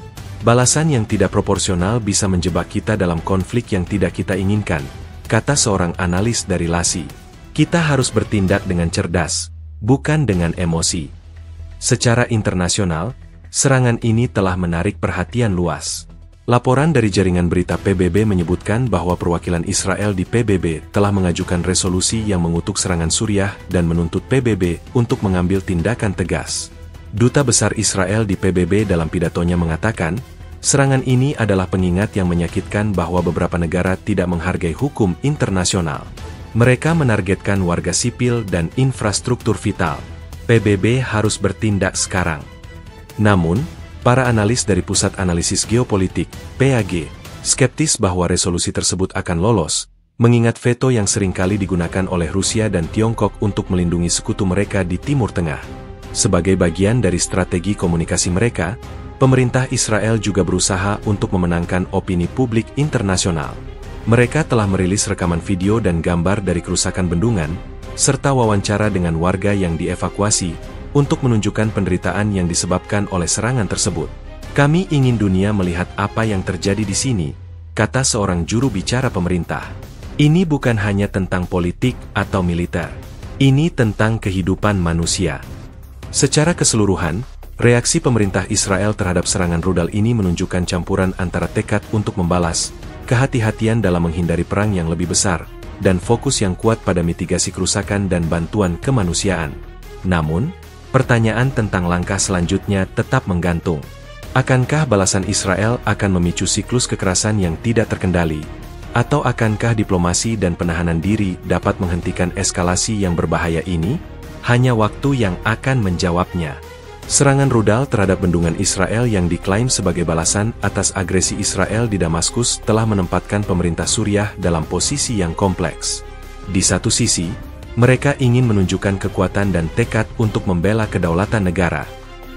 Balasan yang tidak proporsional bisa menjebak kita dalam konflik yang tidak kita inginkan, kata seorang analis dari LASI. Kita harus bertindak dengan cerdas, bukan dengan emosi. Secara internasional, serangan ini telah menarik perhatian luas. Laporan dari Jaringan Berita PBB menyebutkan bahwa perwakilan Israel di PBB telah mengajukan resolusi yang mengutuk serangan Suriah dan menuntut PBB untuk mengambil tindakan tegas. Duta Besar Israel di PBB dalam pidatonya mengatakan, serangan ini adalah pengingat yang menyakitkan bahwa beberapa negara tidak menghargai hukum internasional. Mereka menargetkan warga sipil dan infrastruktur vital. PBB harus bertindak sekarang. Namun, para analis dari Pusat Analisis Geopolitik, PAG, skeptis bahwa resolusi tersebut akan lolos, mengingat veto yang seringkali digunakan oleh Rusia dan Tiongkok untuk melindungi sekutu mereka di Timur Tengah. Sebagai bagian dari strategi komunikasi mereka, pemerintah Israel juga berusaha untuk memenangkan opini publik internasional. Mereka telah merilis rekaman video dan gambar dari kerusakan bendungan, serta wawancara dengan warga yang dievakuasi, untuk menunjukkan penderitaan yang disebabkan oleh serangan tersebut. Kami ingin dunia melihat apa yang terjadi di sini, kata seorang juru bicara pemerintah. Ini bukan hanya tentang politik atau militer. Ini tentang kehidupan manusia. Secara keseluruhan, reaksi pemerintah Israel terhadap serangan rudal ini menunjukkan campuran antara tekad untuk membalas, kehati-hatian dalam menghindari perang yang lebih besar, dan fokus yang kuat pada mitigasi kerusakan dan bantuan kemanusiaan. Namun, pertanyaan tentang langkah selanjutnya tetap menggantung. Akankah balasan Israel akan memicu siklus kekerasan yang tidak terkendali? Atau akankah diplomasi dan penahanan diri dapat menghentikan eskalasi yang berbahaya ini? Hanya waktu yang akan menjawabnya. Serangan rudal terhadap bendungan Israel yang diklaim sebagai balasan atas agresi Israel di Damaskus telah menempatkan pemerintah Suriah dalam posisi yang kompleks. Di satu sisi, mereka ingin menunjukkan kekuatan dan tekad untuk membela kedaulatan negara.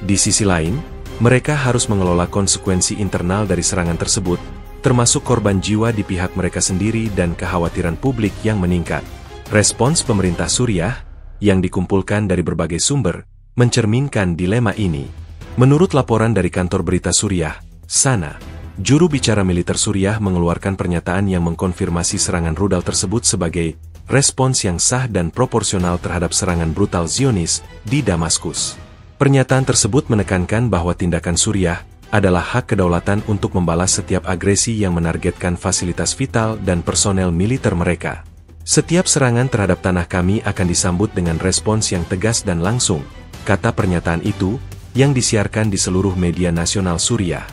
Di sisi lain, mereka harus mengelola konsekuensi internal dari serangan tersebut, termasuk korban jiwa di pihak mereka sendiri dan kekhawatiran publik yang meningkat. Respons pemerintah Suriah, yang dikumpulkan dari berbagai sumber, mencerminkan dilema ini. Menurut laporan dari Kantor Berita Suriah, SANA, Juru bicara militer Suriah mengeluarkan pernyataan yang mengkonfirmasi serangan rudal tersebut sebagai respons yang sah dan proporsional terhadap serangan brutal Zionis di Damaskus. Pernyataan tersebut menekankan bahwa tindakan Suriah adalah hak kedaulatan untuk membalas setiap agresi yang menargetkan fasilitas vital dan personel militer mereka. Setiap serangan terhadap tanah kami akan disambut dengan respons yang tegas dan langsung, kata pernyataan itu, yang disiarkan di seluruh media nasional Suriah.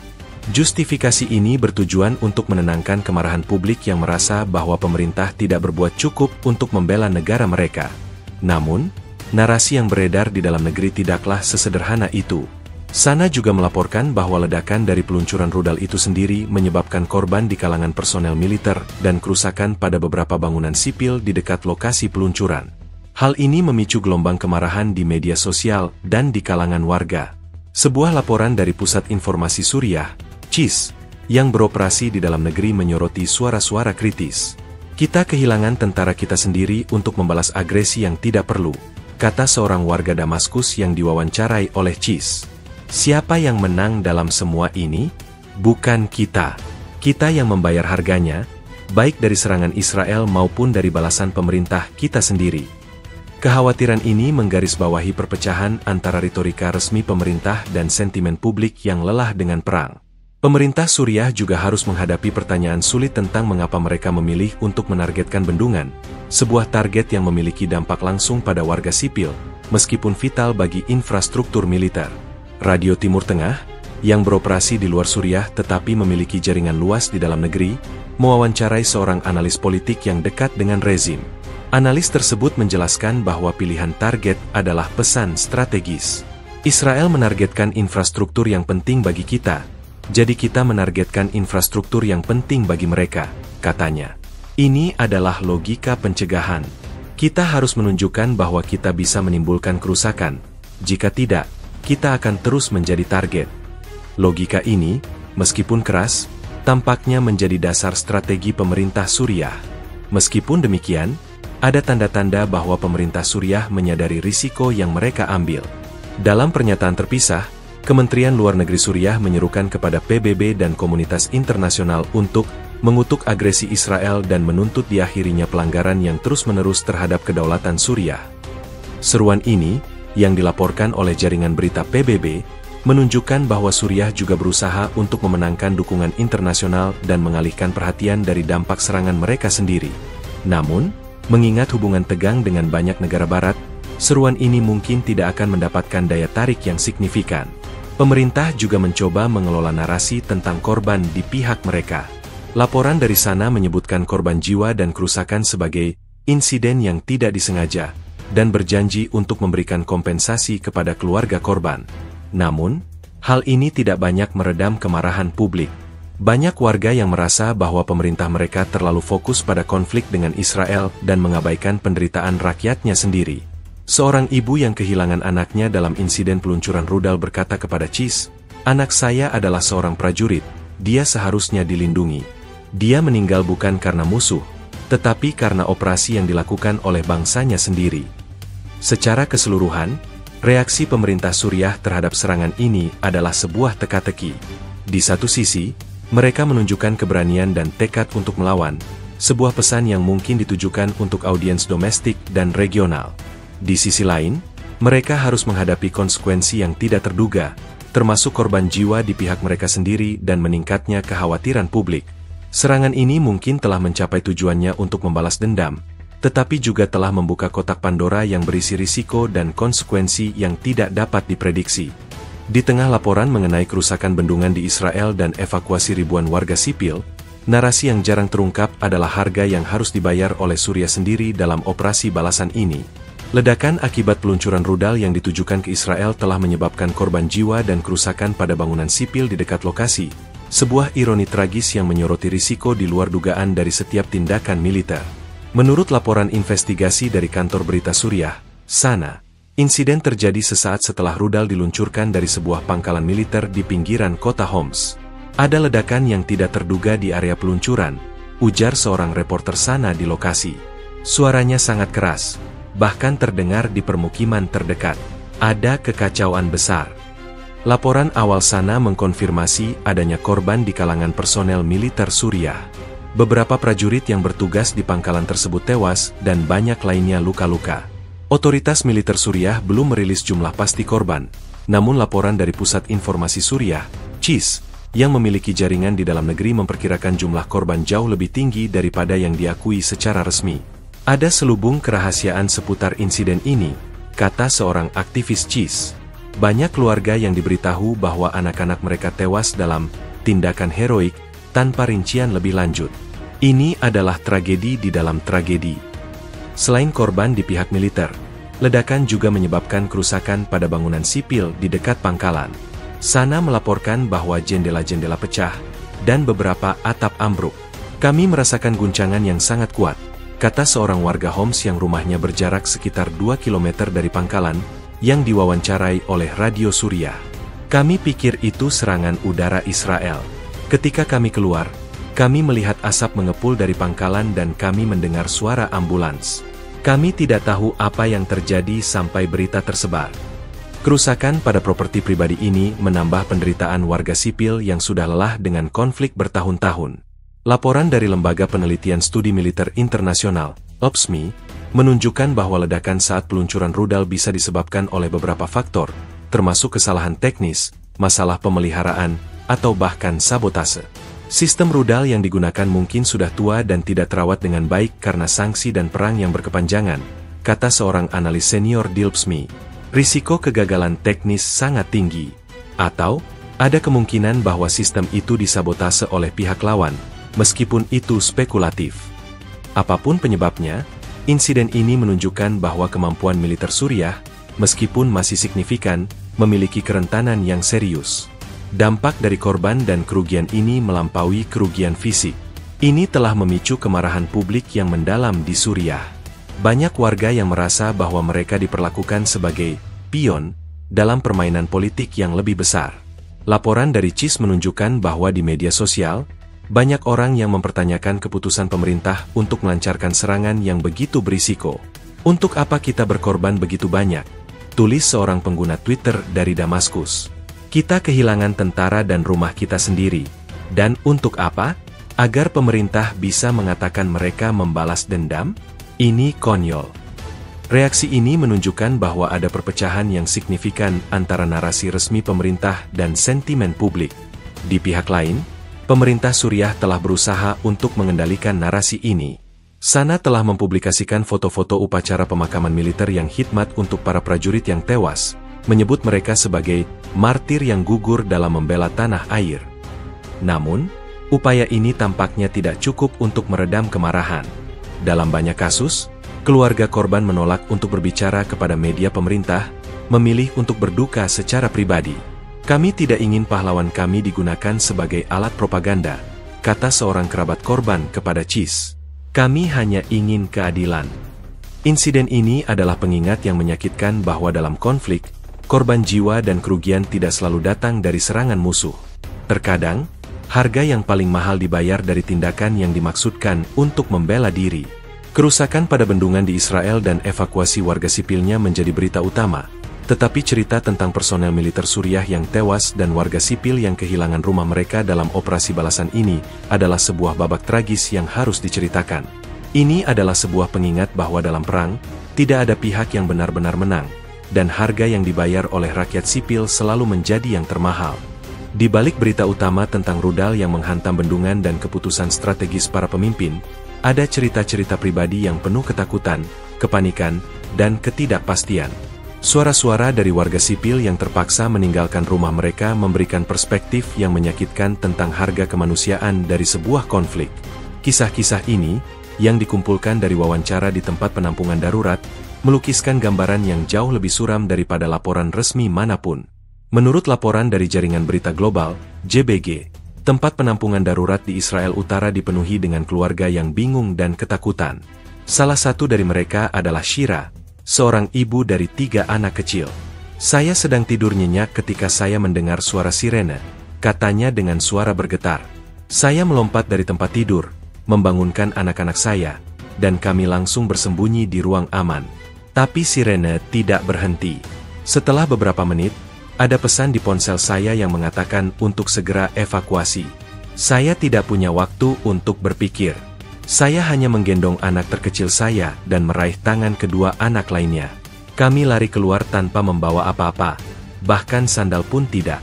Justifikasi ini bertujuan untuk menenangkan kemarahan publik yang merasa bahwa pemerintah tidak berbuat cukup untuk membela negara mereka. Namun, narasi yang beredar di dalam negeri tidaklah sesederhana itu. Sana juga melaporkan bahwa ledakan dari peluncuran rudal itu sendiri menyebabkan korban di kalangan personel militer dan kerusakan pada beberapa bangunan sipil di dekat lokasi peluncuran. Hal ini memicu gelombang kemarahan di media sosial dan di kalangan warga. Sebuah laporan dari Pusat Informasi Suriah, CIS, yang beroperasi di dalam negeri menyoroti suara-suara kritis. Kita kehilangan tentara kita sendiri untuk membalas agresi yang tidak perlu, kata seorang warga Damaskus yang diwawancarai oleh CIS. Siapa yang menang dalam semua ini? Bukan kita. Kita yang membayar harganya, baik dari serangan Israel maupun dari balasan pemerintah kita sendiri. Kekhawatiran ini menggarisbawahi perpecahan antara retorika resmi pemerintah dan sentimen publik yang lelah dengan perang. Pemerintah Suriah juga harus menghadapi pertanyaan sulit tentang mengapa mereka memilih untuk menargetkan bendungan, sebuah target yang memiliki dampak langsung pada warga sipil, meskipun vital bagi infrastruktur militer. Radio Timur Tengah, yang beroperasi di luar Suriah tetapi memiliki jaringan luas di dalam negeri, mewawancarai seorang analis politik yang dekat dengan rezim. Analis tersebut menjelaskan bahwa pilihan target adalah pesan strategis. Israel menargetkan infrastruktur yang penting bagi kita, jadi kita menargetkan infrastruktur yang penting bagi mereka, katanya. Ini adalah logika pencegahan. Kita harus menunjukkan bahwa kita bisa menimbulkan kerusakan. Jika tidak, kita akan terus menjadi target. Logika ini, meskipun keras, tampaknya menjadi dasar strategi pemerintah Suriah. Meskipun demikian, ada tanda-tanda bahwa pemerintah Suriah menyadari risiko yang mereka ambil. Dalam pernyataan terpisah, Kementerian Luar Negeri Suriah menyerukan kepada PBB dan komunitas internasional untuk mengutuk agresi Israel dan menuntut diakhirinya pelanggaran yang terus-menerus terhadap kedaulatan Suriah. Seruan ini, yang dilaporkan oleh jaringan berita PBB, menunjukkan bahwa Suriah juga berusaha untuk memenangkan dukungan internasional dan mengalihkan perhatian dari dampak serangan mereka sendiri. Namun, mengingat hubungan tegang dengan banyak negara barat, seruan ini mungkin tidak akan mendapatkan daya tarik yang signifikan. Pemerintah juga mencoba mengelola narasi tentang korban di pihak mereka. Laporan dari sana menyebutkan korban jiwa dan kerusakan sebagai insiden yang tidak disengaja, dan berjanji untuk memberikan kompensasi kepada keluarga korban. Namun, hal ini tidak banyak meredam kemarahan publik. Banyak warga yang merasa bahwa pemerintah mereka terlalu fokus pada konflik dengan Israel dan mengabaikan penderitaan rakyatnya sendiri. Seorang ibu yang kehilangan anaknya dalam insiden peluncuran rudal berkata kepada CIS, "Anak saya adalah seorang prajurit, dia seharusnya dilindungi. Dia meninggal bukan karena musuh, tetapi karena operasi yang dilakukan oleh bangsanya sendiri." Secara keseluruhan, reaksi pemerintah Suriah terhadap serangan ini adalah sebuah teka-teki. Di satu sisi, mereka menunjukkan keberanian dan tekad untuk melawan, sebuah pesan yang mungkin ditujukan untuk audiens domestik dan regional. Di sisi lain, mereka harus menghadapi konsekuensi yang tidak terduga, termasuk korban jiwa di pihak mereka sendiri dan meningkatnya kekhawatiran publik. Serangan ini mungkin telah mencapai tujuannya untuk membalas dendam, tetapi juga telah membuka kotak Pandora yang berisi risiko dan konsekuensi yang tidak dapat diprediksi. Di tengah laporan mengenai kerusakan bendungan di Israel dan evakuasi ribuan warga sipil, narasi yang jarang terungkap adalah harga yang harus dibayar oleh Suriah sendiri dalam operasi balasan ini. Ledakan akibat peluncuran rudal yang ditujukan ke Israel telah menyebabkan korban jiwa dan kerusakan pada bangunan sipil di dekat lokasi, sebuah ironi tragis yang menyoroti risiko di luar dugaan dari setiap tindakan militer. Menurut laporan investigasi dari kantor berita Suriah, SANA, insiden terjadi sesaat setelah rudal diluncurkan dari sebuah pangkalan militer di pinggiran kota Homs. Ada ledakan yang tidak terduga di area peluncuran, ujar seorang reporter SANA di lokasi. Suaranya sangat keras, bahkan terdengar di permukiman terdekat. Ada kekacauan besar. Laporan awal Sana mengkonfirmasi adanya korban di kalangan personel militer Suriah. Beberapa prajurit yang bertugas di pangkalan tersebut tewas dan banyak lainnya luka-luka. Otoritas militer Suriah belum merilis jumlah pasti korban, namun laporan dari Pusat Informasi Suriah, CIS, yang memiliki jaringan di dalam negeri memperkirakan jumlah korban jauh lebih tinggi daripada yang diakui secara resmi. Ada selubung kerahasiaan seputar insiden ini, kata seorang aktivis CIS. Banyak keluarga yang diberitahu bahwa anak-anak mereka tewas dalam tindakan heroik tanpa rincian lebih lanjut. Ini adalah tragedi di dalam tragedi. Selain korban di pihak militer, ledakan juga menyebabkan kerusakan pada bangunan sipil di dekat pangkalan. Sana melaporkan bahwa jendela-jendela pecah dan beberapa atap ambruk. Kami merasakan guncangan yang sangat kuat, kata seorang warga Homs yang rumahnya berjarak sekitar 2 km dari pangkalan, yang diwawancarai oleh Radio Suriah. Kami pikir itu serangan udara Israel. Ketika kami keluar, kami melihat asap mengepul dari pangkalan dan kami mendengar suara ambulans. Kami tidak tahu apa yang terjadi sampai berita tersebar. Kerusakan pada properti pribadi ini menambah penderitaan warga sipil yang sudah lelah dengan konflik bertahun-tahun. Laporan dari Lembaga Penelitian Studi Militer Internasional, OPSMI, menunjukkan bahwa ledakan saat peluncuran rudal bisa disebabkan oleh beberapa faktor, termasuk kesalahan teknis, masalah pemeliharaan, atau bahkan sabotase. Sistem rudal yang digunakan mungkin sudah tua dan tidak terawat dengan baik karena sanksi dan perang yang berkepanjangan, kata seorang analis senior di OPSMI. Risiko kegagalan teknis sangat tinggi. Atau, ada kemungkinan bahwa sistem itu disabotase oleh pihak lawan, meskipun itu spekulatif. Apapun penyebabnya, insiden ini menunjukkan bahwa kemampuan militer Suriah, meskipun masih signifikan, memiliki kerentanan yang serius. Dampak dari korban dan kerugian ini melampaui kerugian fisik. Ini telah memicu kemarahan publik yang mendalam di Suriah. Banyak warga yang merasa bahwa mereka diperlakukan sebagai pion dalam permainan politik yang lebih besar. Laporan dari CIS menunjukkan bahwa di media sosial, banyak orang yang mempertanyakan keputusan pemerintah untuk melancarkan serangan yang begitu berisiko. Untuk apa kita berkorban begitu banyak? Tulis seorang pengguna Twitter dari Damaskus. Kita kehilangan tentara dan rumah kita sendiri. Dan untuk apa? Agar pemerintah bisa mengatakan mereka membalas dendam? Ini konyol. Reaksi ini menunjukkan bahwa ada perpecahan yang signifikan antara narasi resmi pemerintah dan sentimen publik. Di pihak lain, pemerintah Suriah telah berusaha untuk mengendalikan narasi ini. Sana telah mempublikasikan foto-foto upacara pemakaman militer yang khidmat untuk para prajurit yang tewas, menyebut mereka sebagai martir yang gugur dalam membela tanah air. Namun, upaya ini tampaknya tidak cukup untuk meredam kemarahan. Dalam banyak kasus, keluarga korban menolak untuk berbicara kepada media pemerintah, memilih untuk berduka secara pribadi. Kami tidak ingin pahlawan kami digunakan sebagai alat propaganda, kata seorang kerabat korban kepada CIS. Kami hanya ingin keadilan. Insiden ini adalah pengingat yang menyakitkan bahwa dalam konflik, korban jiwa dan kerugian tidak selalu datang dari serangan musuh. Terkadang, harga yang paling mahal dibayar dari tindakan yang dimaksudkan untuk membela diri. Kerusakan pada bendungan di Israel dan evakuasi warga sipilnya menjadi berita utama, tetapi cerita tentang personel militer Suriah yang tewas dan warga sipil yang kehilangan rumah mereka dalam operasi balasan ini adalah sebuah babak tragis yang harus diceritakan. Ini adalah sebuah pengingat bahwa dalam perang, tidak ada pihak yang benar-benar menang, dan harga yang dibayar oleh rakyat sipil selalu menjadi yang termahal. Di balik berita utama tentang rudal yang menghantam bendungan dan keputusan strategis para pemimpin, ada cerita-cerita pribadi yang penuh ketakutan, kepanikan, dan ketidakpastian. Suara-suara dari warga sipil yang terpaksa meninggalkan rumah mereka memberikan perspektif yang menyakitkan tentang harga kemanusiaan dari sebuah konflik. Kisah-kisah ini, yang dikumpulkan dari wawancara di tempat penampungan darurat, melukiskan gambaran yang jauh lebih suram daripada laporan resmi manapun. Menurut laporan dari Jaringan Berita Global, JBG, tempat penampungan darurat di Israel Utara dipenuhi dengan keluarga yang bingung dan ketakutan. Salah satu dari mereka adalah Shira, seorang ibu dari 3 anak kecil. Saya sedang tidur nyenyak ketika saya mendengar suara sirene, katanya dengan suara bergetar. Saya melompat dari tempat tidur, membangunkan anak-anak saya, dan kami langsung bersembunyi di ruang aman. Tapi sirene tidak berhenti. Setelah beberapa menit, Ada pesan di ponsel saya yang mengatakan untuk segera evakuasi. Saya tidak punya waktu untuk berpikir. Saya hanya menggendong anak terkecil saya dan meraih tangan kedua anak lainnya. Kami lari keluar tanpa membawa apa-apa, bahkan sandal pun tidak.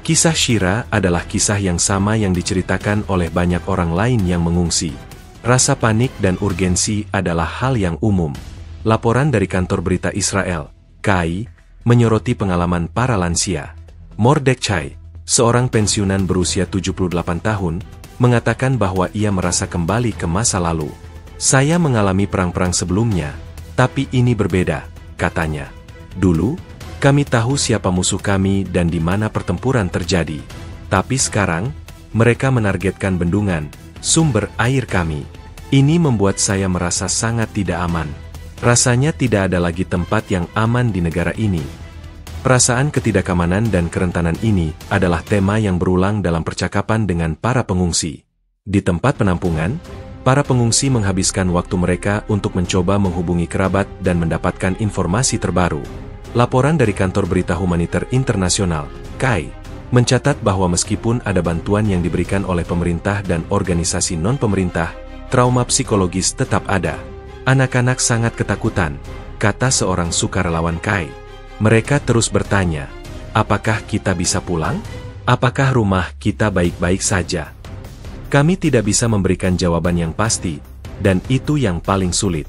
Kisah Shira adalah kisah yang sama yang diceritakan oleh banyak orang lain yang mengungsi. Rasa panik dan urgensi adalah hal yang umum. Laporan dari kantor berita Israel, KAI, menyoroti pengalaman para lansia. Mordechai, seorang pensiunan berusia 78 tahun, mengatakan bahwa ia merasa kembali ke masa lalu. Saya mengalami perang-perang sebelumnya, tapi ini berbeda, katanya. Dulu, kami tahu siapa musuh kami dan di mana pertempuran terjadi. Tapi sekarang, mereka menargetkan bendungan, sumber air kami. Ini membuat saya merasa sangat tidak aman. Rasanya tidak ada lagi tempat yang aman di negara ini. Perasaan ketidakamanan dan kerentanan ini adalah tema yang berulang dalam percakapan dengan para pengungsi. Di tempat penampungan, para pengungsi menghabiskan waktu mereka untuk mencoba menghubungi kerabat dan mendapatkan informasi terbaru. Laporan dari Kantor Berita Humanitar Internasional, KAI, mencatat bahwa meskipun ada bantuan yang diberikan oleh pemerintah dan organisasi non-pemerintah, trauma psikologis tetap ada. Anak-anak sangat ketakutan, kata seorang sukarelawan KAI. Mereka terus bertanya, apakah kita bisa pulang? Apakah rumah kita baik-baik saja? Kami tidak bisa memberikan jawaban yang pasti, dan itu yang paling sulit.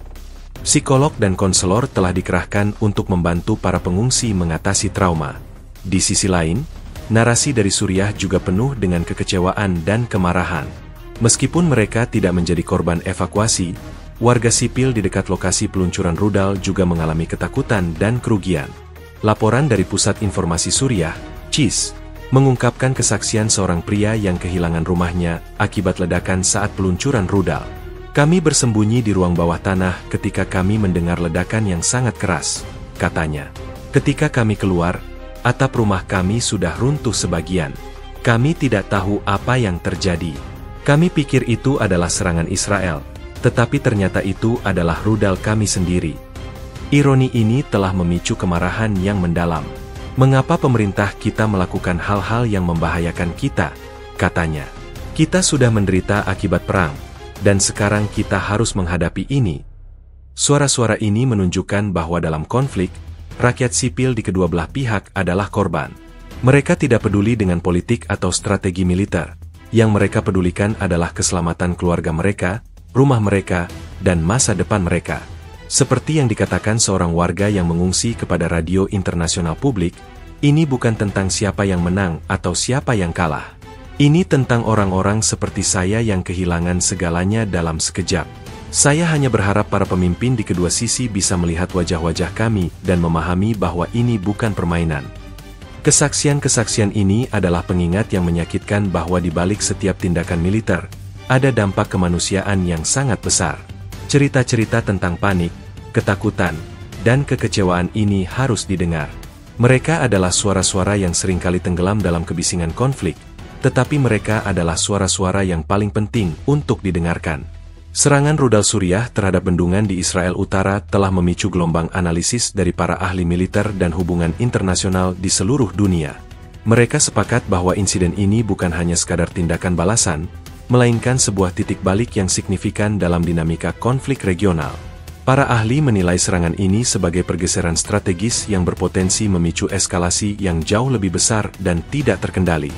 Psikolog dan konselor telah dikerahkan untuk membantu para pengungsi mengatasi trauma. Di sisi lain, narasi dari Suriah juga penuh dengan kekecewaan dan kemarahan. Meskipun mereka tidak menjadi korban evakuasi, warga sipil di dekat lokasi peluncuran rudal juga mengalami ketakutan dan kerugian. Laporan dari Pusat Informasi Suriah, CIS, mengungkapkan kesaksian seorang pria yang kehilangan rumahnya akibat ledakan saat peluncuran rudal. Kami bersembunyi di ruang bawah tanah ketika kami mendengar ledakan yang sangat keras, katanya. Ketika kami keluar, atap rumah kami sudah runtuh sebagian. Kami tidak tahu apa yang terjadi. Kami pikir itu adalah serangan Israel, tetapi ternyata itu adalah rudal kami sendiri. Ironi ini telah memicu kemarahan yang mendalam. Mengapa pemerintah kita melakukan hal-hal yang membahayakan kita? Katanya. Kita sudah menderita akibat perang, dan sekarang kita harus menghadapi ini. Suara-suara ini menunjukkan bahwa dalam konflik, rakyat sipil di kedua belah pihak adalah korban. Mereka tidak peduli dengan politik atau strategi militer. Yang mereka pedulikan adalah keselamatan keluarga mereka, rumah mereka, dan masa depan mereka. Seperti yang dikatakan seorang warga yang mengungsi kepada radio internasional publik, ini bukan tentang siapa yang menang atau siapa yang kalah. Ini tentang orang-orang seperti saya yang kehilangan segalanya dalam sekejap. Saya hanya berharap para pemimpin di kedua sisi bisa melihat wajah-wajah kami dan memahami bahwa ini bukan permainan. Kesaksian-kesaksian ini adalah pengingat yang menyakitkan bahwa di balik setiap tindakan militer, ada dampak kemanusiaan yang sangat besar. Cerita-cerita tentang panik, ketakutan, dan kekecewaan ini harus didengar. Mereka adalah suara-suara yang seringkali tenggelam dalam kebisingan konflik, tetapi mereka adalah suara-suara yang paling penting untuk didengarkan. Serangan rudal Suriah terhadap bendungan di Israel Utara telah memicu gelombang analisis dari para ahli militer dan hubungan internasional di seluruh dunia. Mereka sepakat bahwa insiden ini bukan hanya sekadar tindakan balasan, melainkan sebuah titik balik yang signifikan dalam dinamika konflik regional. Para ahli menilai serangan ini sebagai pergeseran strategis yang berpotensi memicu eskalasi yang jauh lebih besar dan tidak terkendali.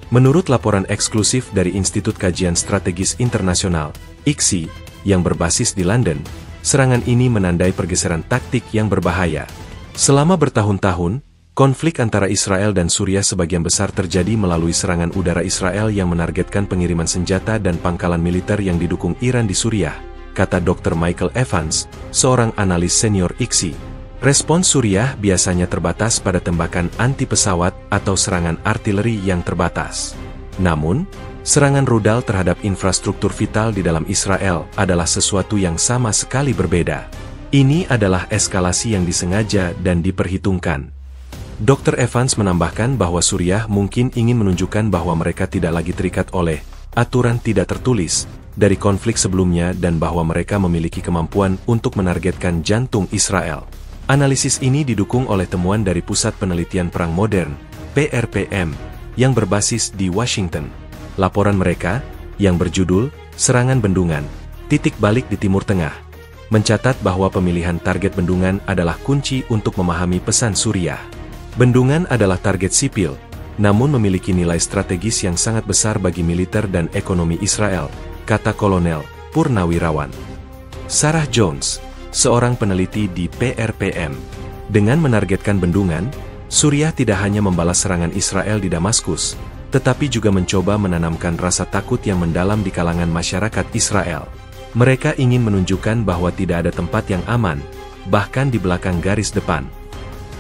Menurut laporan eksklusif dari Institut Kajian Strategis Internasional, IKSI, yang berbasis di London, serangan ini menandai pergeseran taktik yang berbahaya. Selama bertahun-tahun, konflik antara Israel dan Suriah sebagian besar terjadi melalui serangan udara Israel yang menargetkan pengiriman senjata dan pangkalan militer yang didukung Iran di Suriah, kata Dr. Michael Evans, seorang analis senior IKSI. Respons Suriah biasanya terbatas pada tembakan anti-pesawat atau serangan artileri yang terbatas. Namun, serangan rudal terhadap infrastruktur vital di dalam Israel adalah sesuatu yang sama sekali berbeda. Ini adalah eskalasi yang disengaja dan diperhitungkan. Dr. Evans menambahkan bahwa Suriah mungkin ingin menunjukkan bahwa mereka tidak lagi terikat oleh aturan tidak tertulis dari konflik sebelumnya dan bahwa mereka memiliki kemampuan untuk menargetkan jantung Israel. Analisis ini didukung oleh temuan dari Pusat Penelitian Perang Modern, PRPM, yang berbasis di Washington. Laporan mereka, yang berjudul Serangan Bendungan, Titik Balik di Timur Tengah, mencatat bahwa pemilihan target bendungan adalah kunci untuk memahami pesan Suriah. Bendungan adalah target sipil, namun memiliki nilai strategis yang sangat besar bagi militer dan ekonomi Israel, kata Kolonel Purnawirawan Sarah Jones, seorang peneliti di PRPM. Dengan menargetkan bendungan, Suriah tidak hanya membalas serangan Israel di Damaskus, tetapi juga mencoba menanamkan rasa takut yang mendalam di kalangan masyarakat Israel. Mereka ingin menunjukkan bahwa tidak ada tempat yang aman, bahkan di belakang garis depan.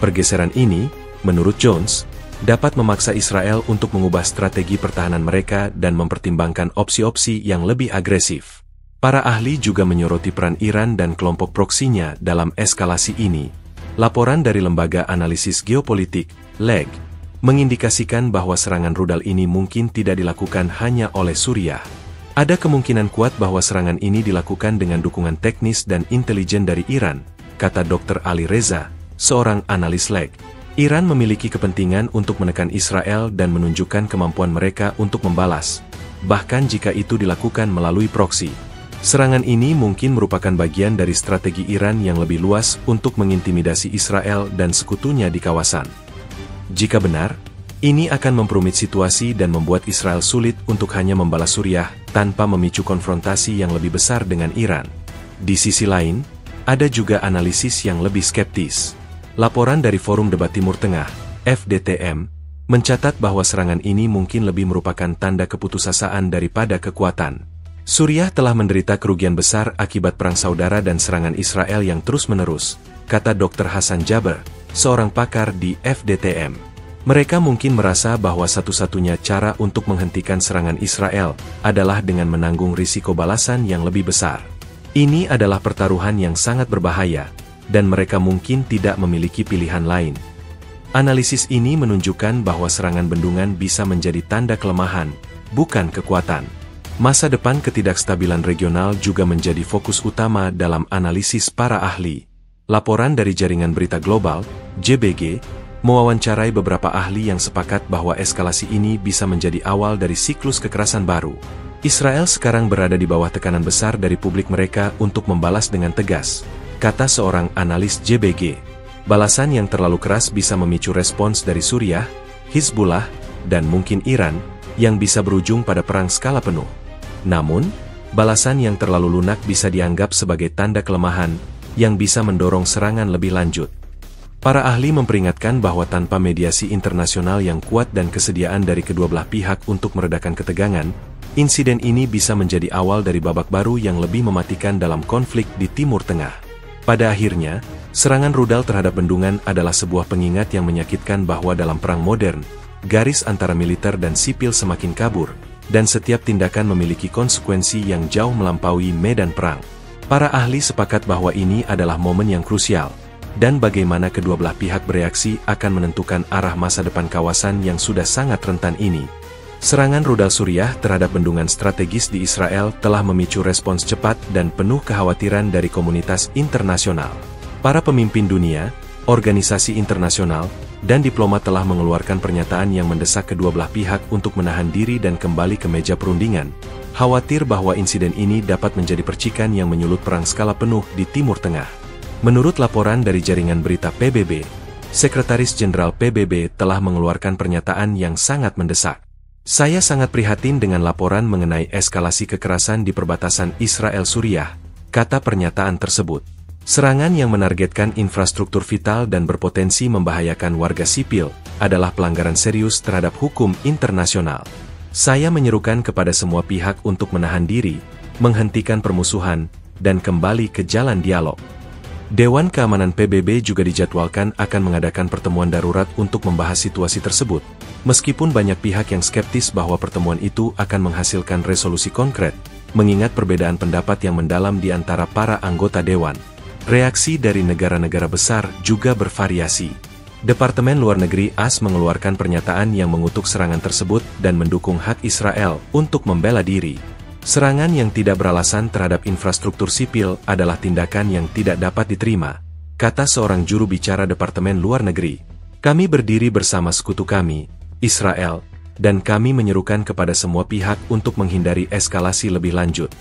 Pergeseran ini, menurut Jones, dapat memaksa Israel untuk mengubah strategi pertahanan mereka dan mempertimbangkan opsi-opsi yang lebih agresif. Para ahli juga menyoroti peran Iran dan kelompok proksinya dalam eskalasi ini. Laporan dari Lembaga Analisis Geopolitik, LEG, mengindikasikan bahwa serangan rudal ini mungkin tidak dilakukan hanya oleh Suriah. Ada kemungkinan kuat bahwa serangan ini dilakukan dengan dukungan teknis dan intelijen dari Iran, kata Dr. Ali Reza, seorang analis LEG. Iran memiliki kepentingan untuk menekan Israel dan menunjukkan kemampuan mereka untuk membalas, bahkan jika itu dilakukan melalui proksi. Serangan ini mungkin merupakan bagian dari strategi Iran yang lebih luas untuk mengintimidasi Israel dan sekutunya di kawasan. Jika benar, ini akan memperumit situasi dan membuat Israel sulit untuk hanya membalas Suriah tanpa memicu konfrontasi yang lebih besar dengan Iran. Di sisi lain, ada juga analisis yang lebih skeptis. Laporan dari Forum Debat Timur Tengah, FDTM, mencatat bahwa serangan ini mungkin lebih merupakan tanda keputusasaan daripada kekuatan. Suriah telah menderita kerugian besar akibat perang saudara dan serangan Israel yang terus-menerus, kata Dr. Hasan Jaber, seorang pakar di FDTM. Mereka mungkin merasa bahwa satu-satunya cara untuk menghentikan serangan Israel adalah dengan menanggung risiko balasan yang lebih besar. Ini adalah pertaruhan yang sangat berbahaya, dan mereka mungkin tidak memiliki pilihan lain. Analisis ini menunjukkan bahwa serangan bendungan bisa menjadi tanda kelemahan, bukan kekuatan. Masa depan ketidakstabilan regional juga menjadi fokus utama dalam analisis para ahli. Laporan dari Jaringan Berita Global, JBG, mewawancarai beberapa ahli yang sepakat bahwa eskalasi ini bisa menjadi awal dari siklus kekerasan baru. Israel sekarang berada di bawah tekanan besar dari publik mereka untuk membalas dengan tegas, kata seorang analis JBG. Balasan yang terlalu keras bisa memicu respons dari Suriah, Hizbullah, dan mungkin Iran, yang bisa berujung pada perang skala penuh. Namun, balasan yang terlalu lunak bisa dianggap sebagai tanda kelemahan, yang bisa mendorong serangan lebih lanjut. Para ahli memperingatkan bahwa tanpa mediasi internasional yang kuat dan kesediaan dari kedua belah pihak untuk meredakan ketegangan, insiden ini bisa menjadi awal dari babak baru yang lebih mematikan dalam konflik di Timur Tengah. Pada akhirnya, serangan rudal terhadap bendungan adalah sebuah pengingat yang menyakitkan bahwa dalam perang modern, garis antara militer dan sipil semakin kabur, dan setiap tindakan memiliki konsekuensi yang jauh melampaui medan perang. Para ahli sepakat bahwa ini adalah momen yang krusial, dan bagaimana kedua belah pihak bereaksi akan menentukan arah masa depan kawasan yang sudah sangat rentan ini. Serangan rudal Suriah terhadap bendungan strategis di Israel telah memicu respons cepat dan penuh kekhawatiran dari komunitas internasional. Para pemimpin dunia, organisasi internasional, dan diplomat telah mengeluarkan pernyataan yang mendesak kedua belah pihak untuk menahan diri dan kembali ke meja perundingan, khawatir bahwa insiden ini dapat menjadi percikan yang menyulut perang skala penuh di Timur Tengah. Menurut laporan dari Jaringan Berita PBB, Sekretaris Jenderal PBB telah mengeluarkan pernyataan yang sangat mendesak. Saya sangat prihatin dengan laporan mengenai eskalasi kekerasan di perbatasan Israel-Suriah, kata pernyataan tersebut. Serangan yang menargetkan infrastruktur vital dan berpotensi membahayakan warga sipil adalah pelanggaran serius terhadap hukum internasional. Saya menyerukan kepada semua pihak untuk menahan diri, menghentikan permusuhan, dan kembali ke jalan dialog. Dewan Keamanan PBB juga dijadwalkan akan mengadakan pertemuan darurat untuk membahas situasi tersebut, meskipun banyak pihak yang skeptis bahwa pertemuan itu akan menghasilkan resolusi konkret, mengingat perbedaan pendapat yang mendalam di antara para anggota Dewan. Reaksi dari negara-negara besar juga bervariasi. Departemen Luar Negeri AS mengeluarkan pernyataan yang mengutuk serangan tersebut dan mendukung hak Israel untuk membela diri. Serangan yang tidak beralasan terhadap infrastruktur sipil adalah tindakan yang tidak dapat diterima, kata seorang juru bicara Departemen Luar Negeri. Kami berdiri bersama sekutu kami, Israel, dan kami menyerukan kepada semua pihak untuk menghindari eskalasi lebih lanjut.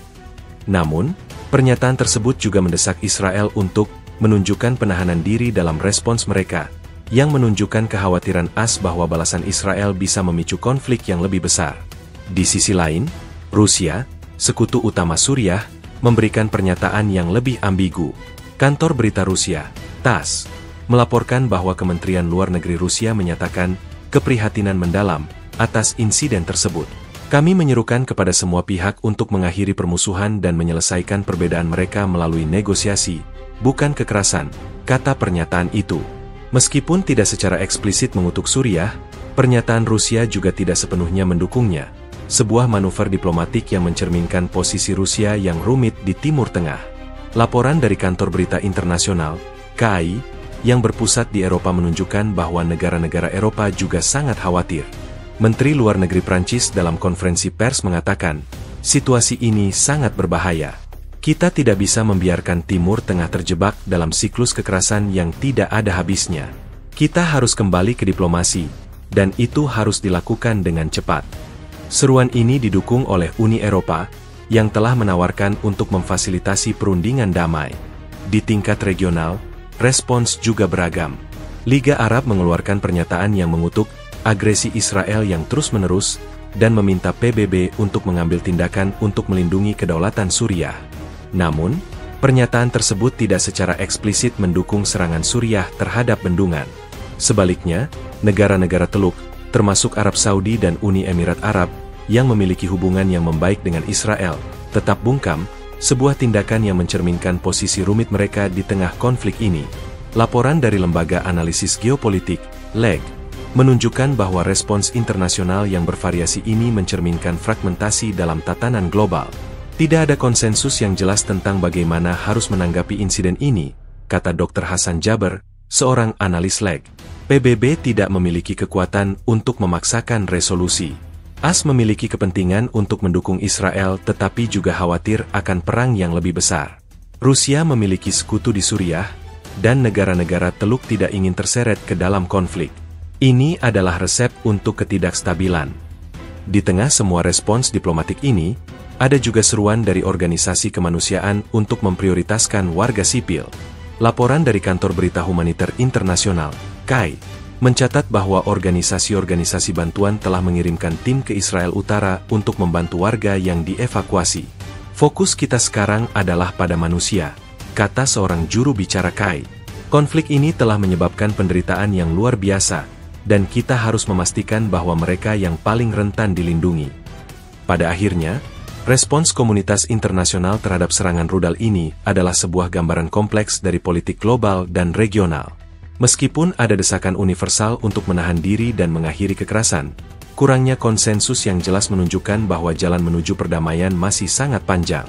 Namun, pernyataan tersebut juga mendesak Israel untuk menunjukkan penahanan diri dalam respons mereka, yang menunjukkan kekhawatiran bahwa balasan Israel bisa memicu konflik yang lebih besar. Di sisi lain, Rusia, sekutu utama Suriah, memberikan pernyataan yang lebih ambigu. Kantor berita Rusia, TASS, melaporkan bahwa Kementerian Luar Negeri Rusia menyatakan keprihatinan mendalam atas insiden tersebut. Kami menyerukan kepada semua pihak untuk mengakhiri permusuhan dan menyelesaikan perbedaan mereka melalui negosiasi, bukan kekerasan, kata pernyataan itu. Meskipun tidak secara eksplisit mengutuk Suriah, pernyataan Rusia juga tidak sepenuhnya mendukungnya, sebuah manuver diplomatik yang mencerminkan posisi Rusia yang rumit di Timur Tengah. Laporan dari Kantor Berita Internasional, KAI, yang berpusat di Eropa menunjukkan bahwa negara-negara Eropa juga sangat khawatir. Menteri Luar Negeri Prancis dalam konferensi pers mengatakan, situasi ini sangat berbahaya. Kita tidak bisa membiarkan Timur Tengah terjebak dalam siklus kekerasan yang tidak ada habisnya. Kita harus kembali ke diplomasi, dan itu harus dilakukan dengan cepat. Seruan ini didukung oleh Uni Eropa, yang telah menawarkan untuk memfasilitasi perundingan damai. Di tingkat regional, respons juga beragam. Liga Arab mengeluarkan pernyataan yang mengutuk agresi Israel yang terus-menerus, dan meminta PBB untuk mengambil tindakan untuk melindungi kedaulatan Suriah. Namun, pernyataan tersebut tidak secara eksplisit mendukung serangan Suriah terhadap bendungan. Sebaliknya, negara-negara Teluk, termasuk Arab Saudi dan Uni Emirat Arab, yang memiliki hubungan yang membaik dengan Israel, tetap bungkam, sebuah tindakan yang mencerminkan posisi rumit mereka di tengah konflik ini. Laporan dari Lembaga Analisis Geopolitik, LEG, menunjukkan bahwa respons internasional yang bervariasi ini mencerminkan fragmentasi dalam tatanan global. Tidak ada konsensus yang jelas tentang bagaimana harus menanggapi insiden ini, kata Dr. Hasan Jaber, seorang analis LEG. PBB tidak memiliki kekuatan untuk memaksakan resolusi. AS memiliki kepentingan untuk mendukung Israel tetapi juga khawatir akan perang yang lebih besar. Rusia memiliki sekutu di Suriah, dan negara-negara Teluk tidak ingin terseret ke dalam konflik. Ini adalah resep untuk ketidakstabilan. Di tengah semua respons diplomatik ini, ada juga seruan dari organisasi kemanusiaan untuk memprioritaskan warga sipil. Laporan dari Kantor Berita Humanitar Internasional, KAI, mencatat bahwa organisasi-organisasi bantuan telah mengirimkan tim ke Israel Utara untuk membantu warga yang dievakuasi. Fokus kita sekarang adalah pada manusia, kata seorang juru bicara KAI. Konflik ini telah menyebabkan penderitaan yang luar biasa, dan kita harus memastikan bahwa mereka yang paling rentan dilindungi. Pada akhirnya, respons komunitas internasional terhadap serangan rudal ini adalah sebuah gambaran kompleks dari politik global dan regional. Meskipun ada desakan universal untuk menahan diri dan mengakhiri kekerasan, kurangnya konsensus yang jelas menunjukkan bahwa jalan menuju perdamaian masih sangat panjang.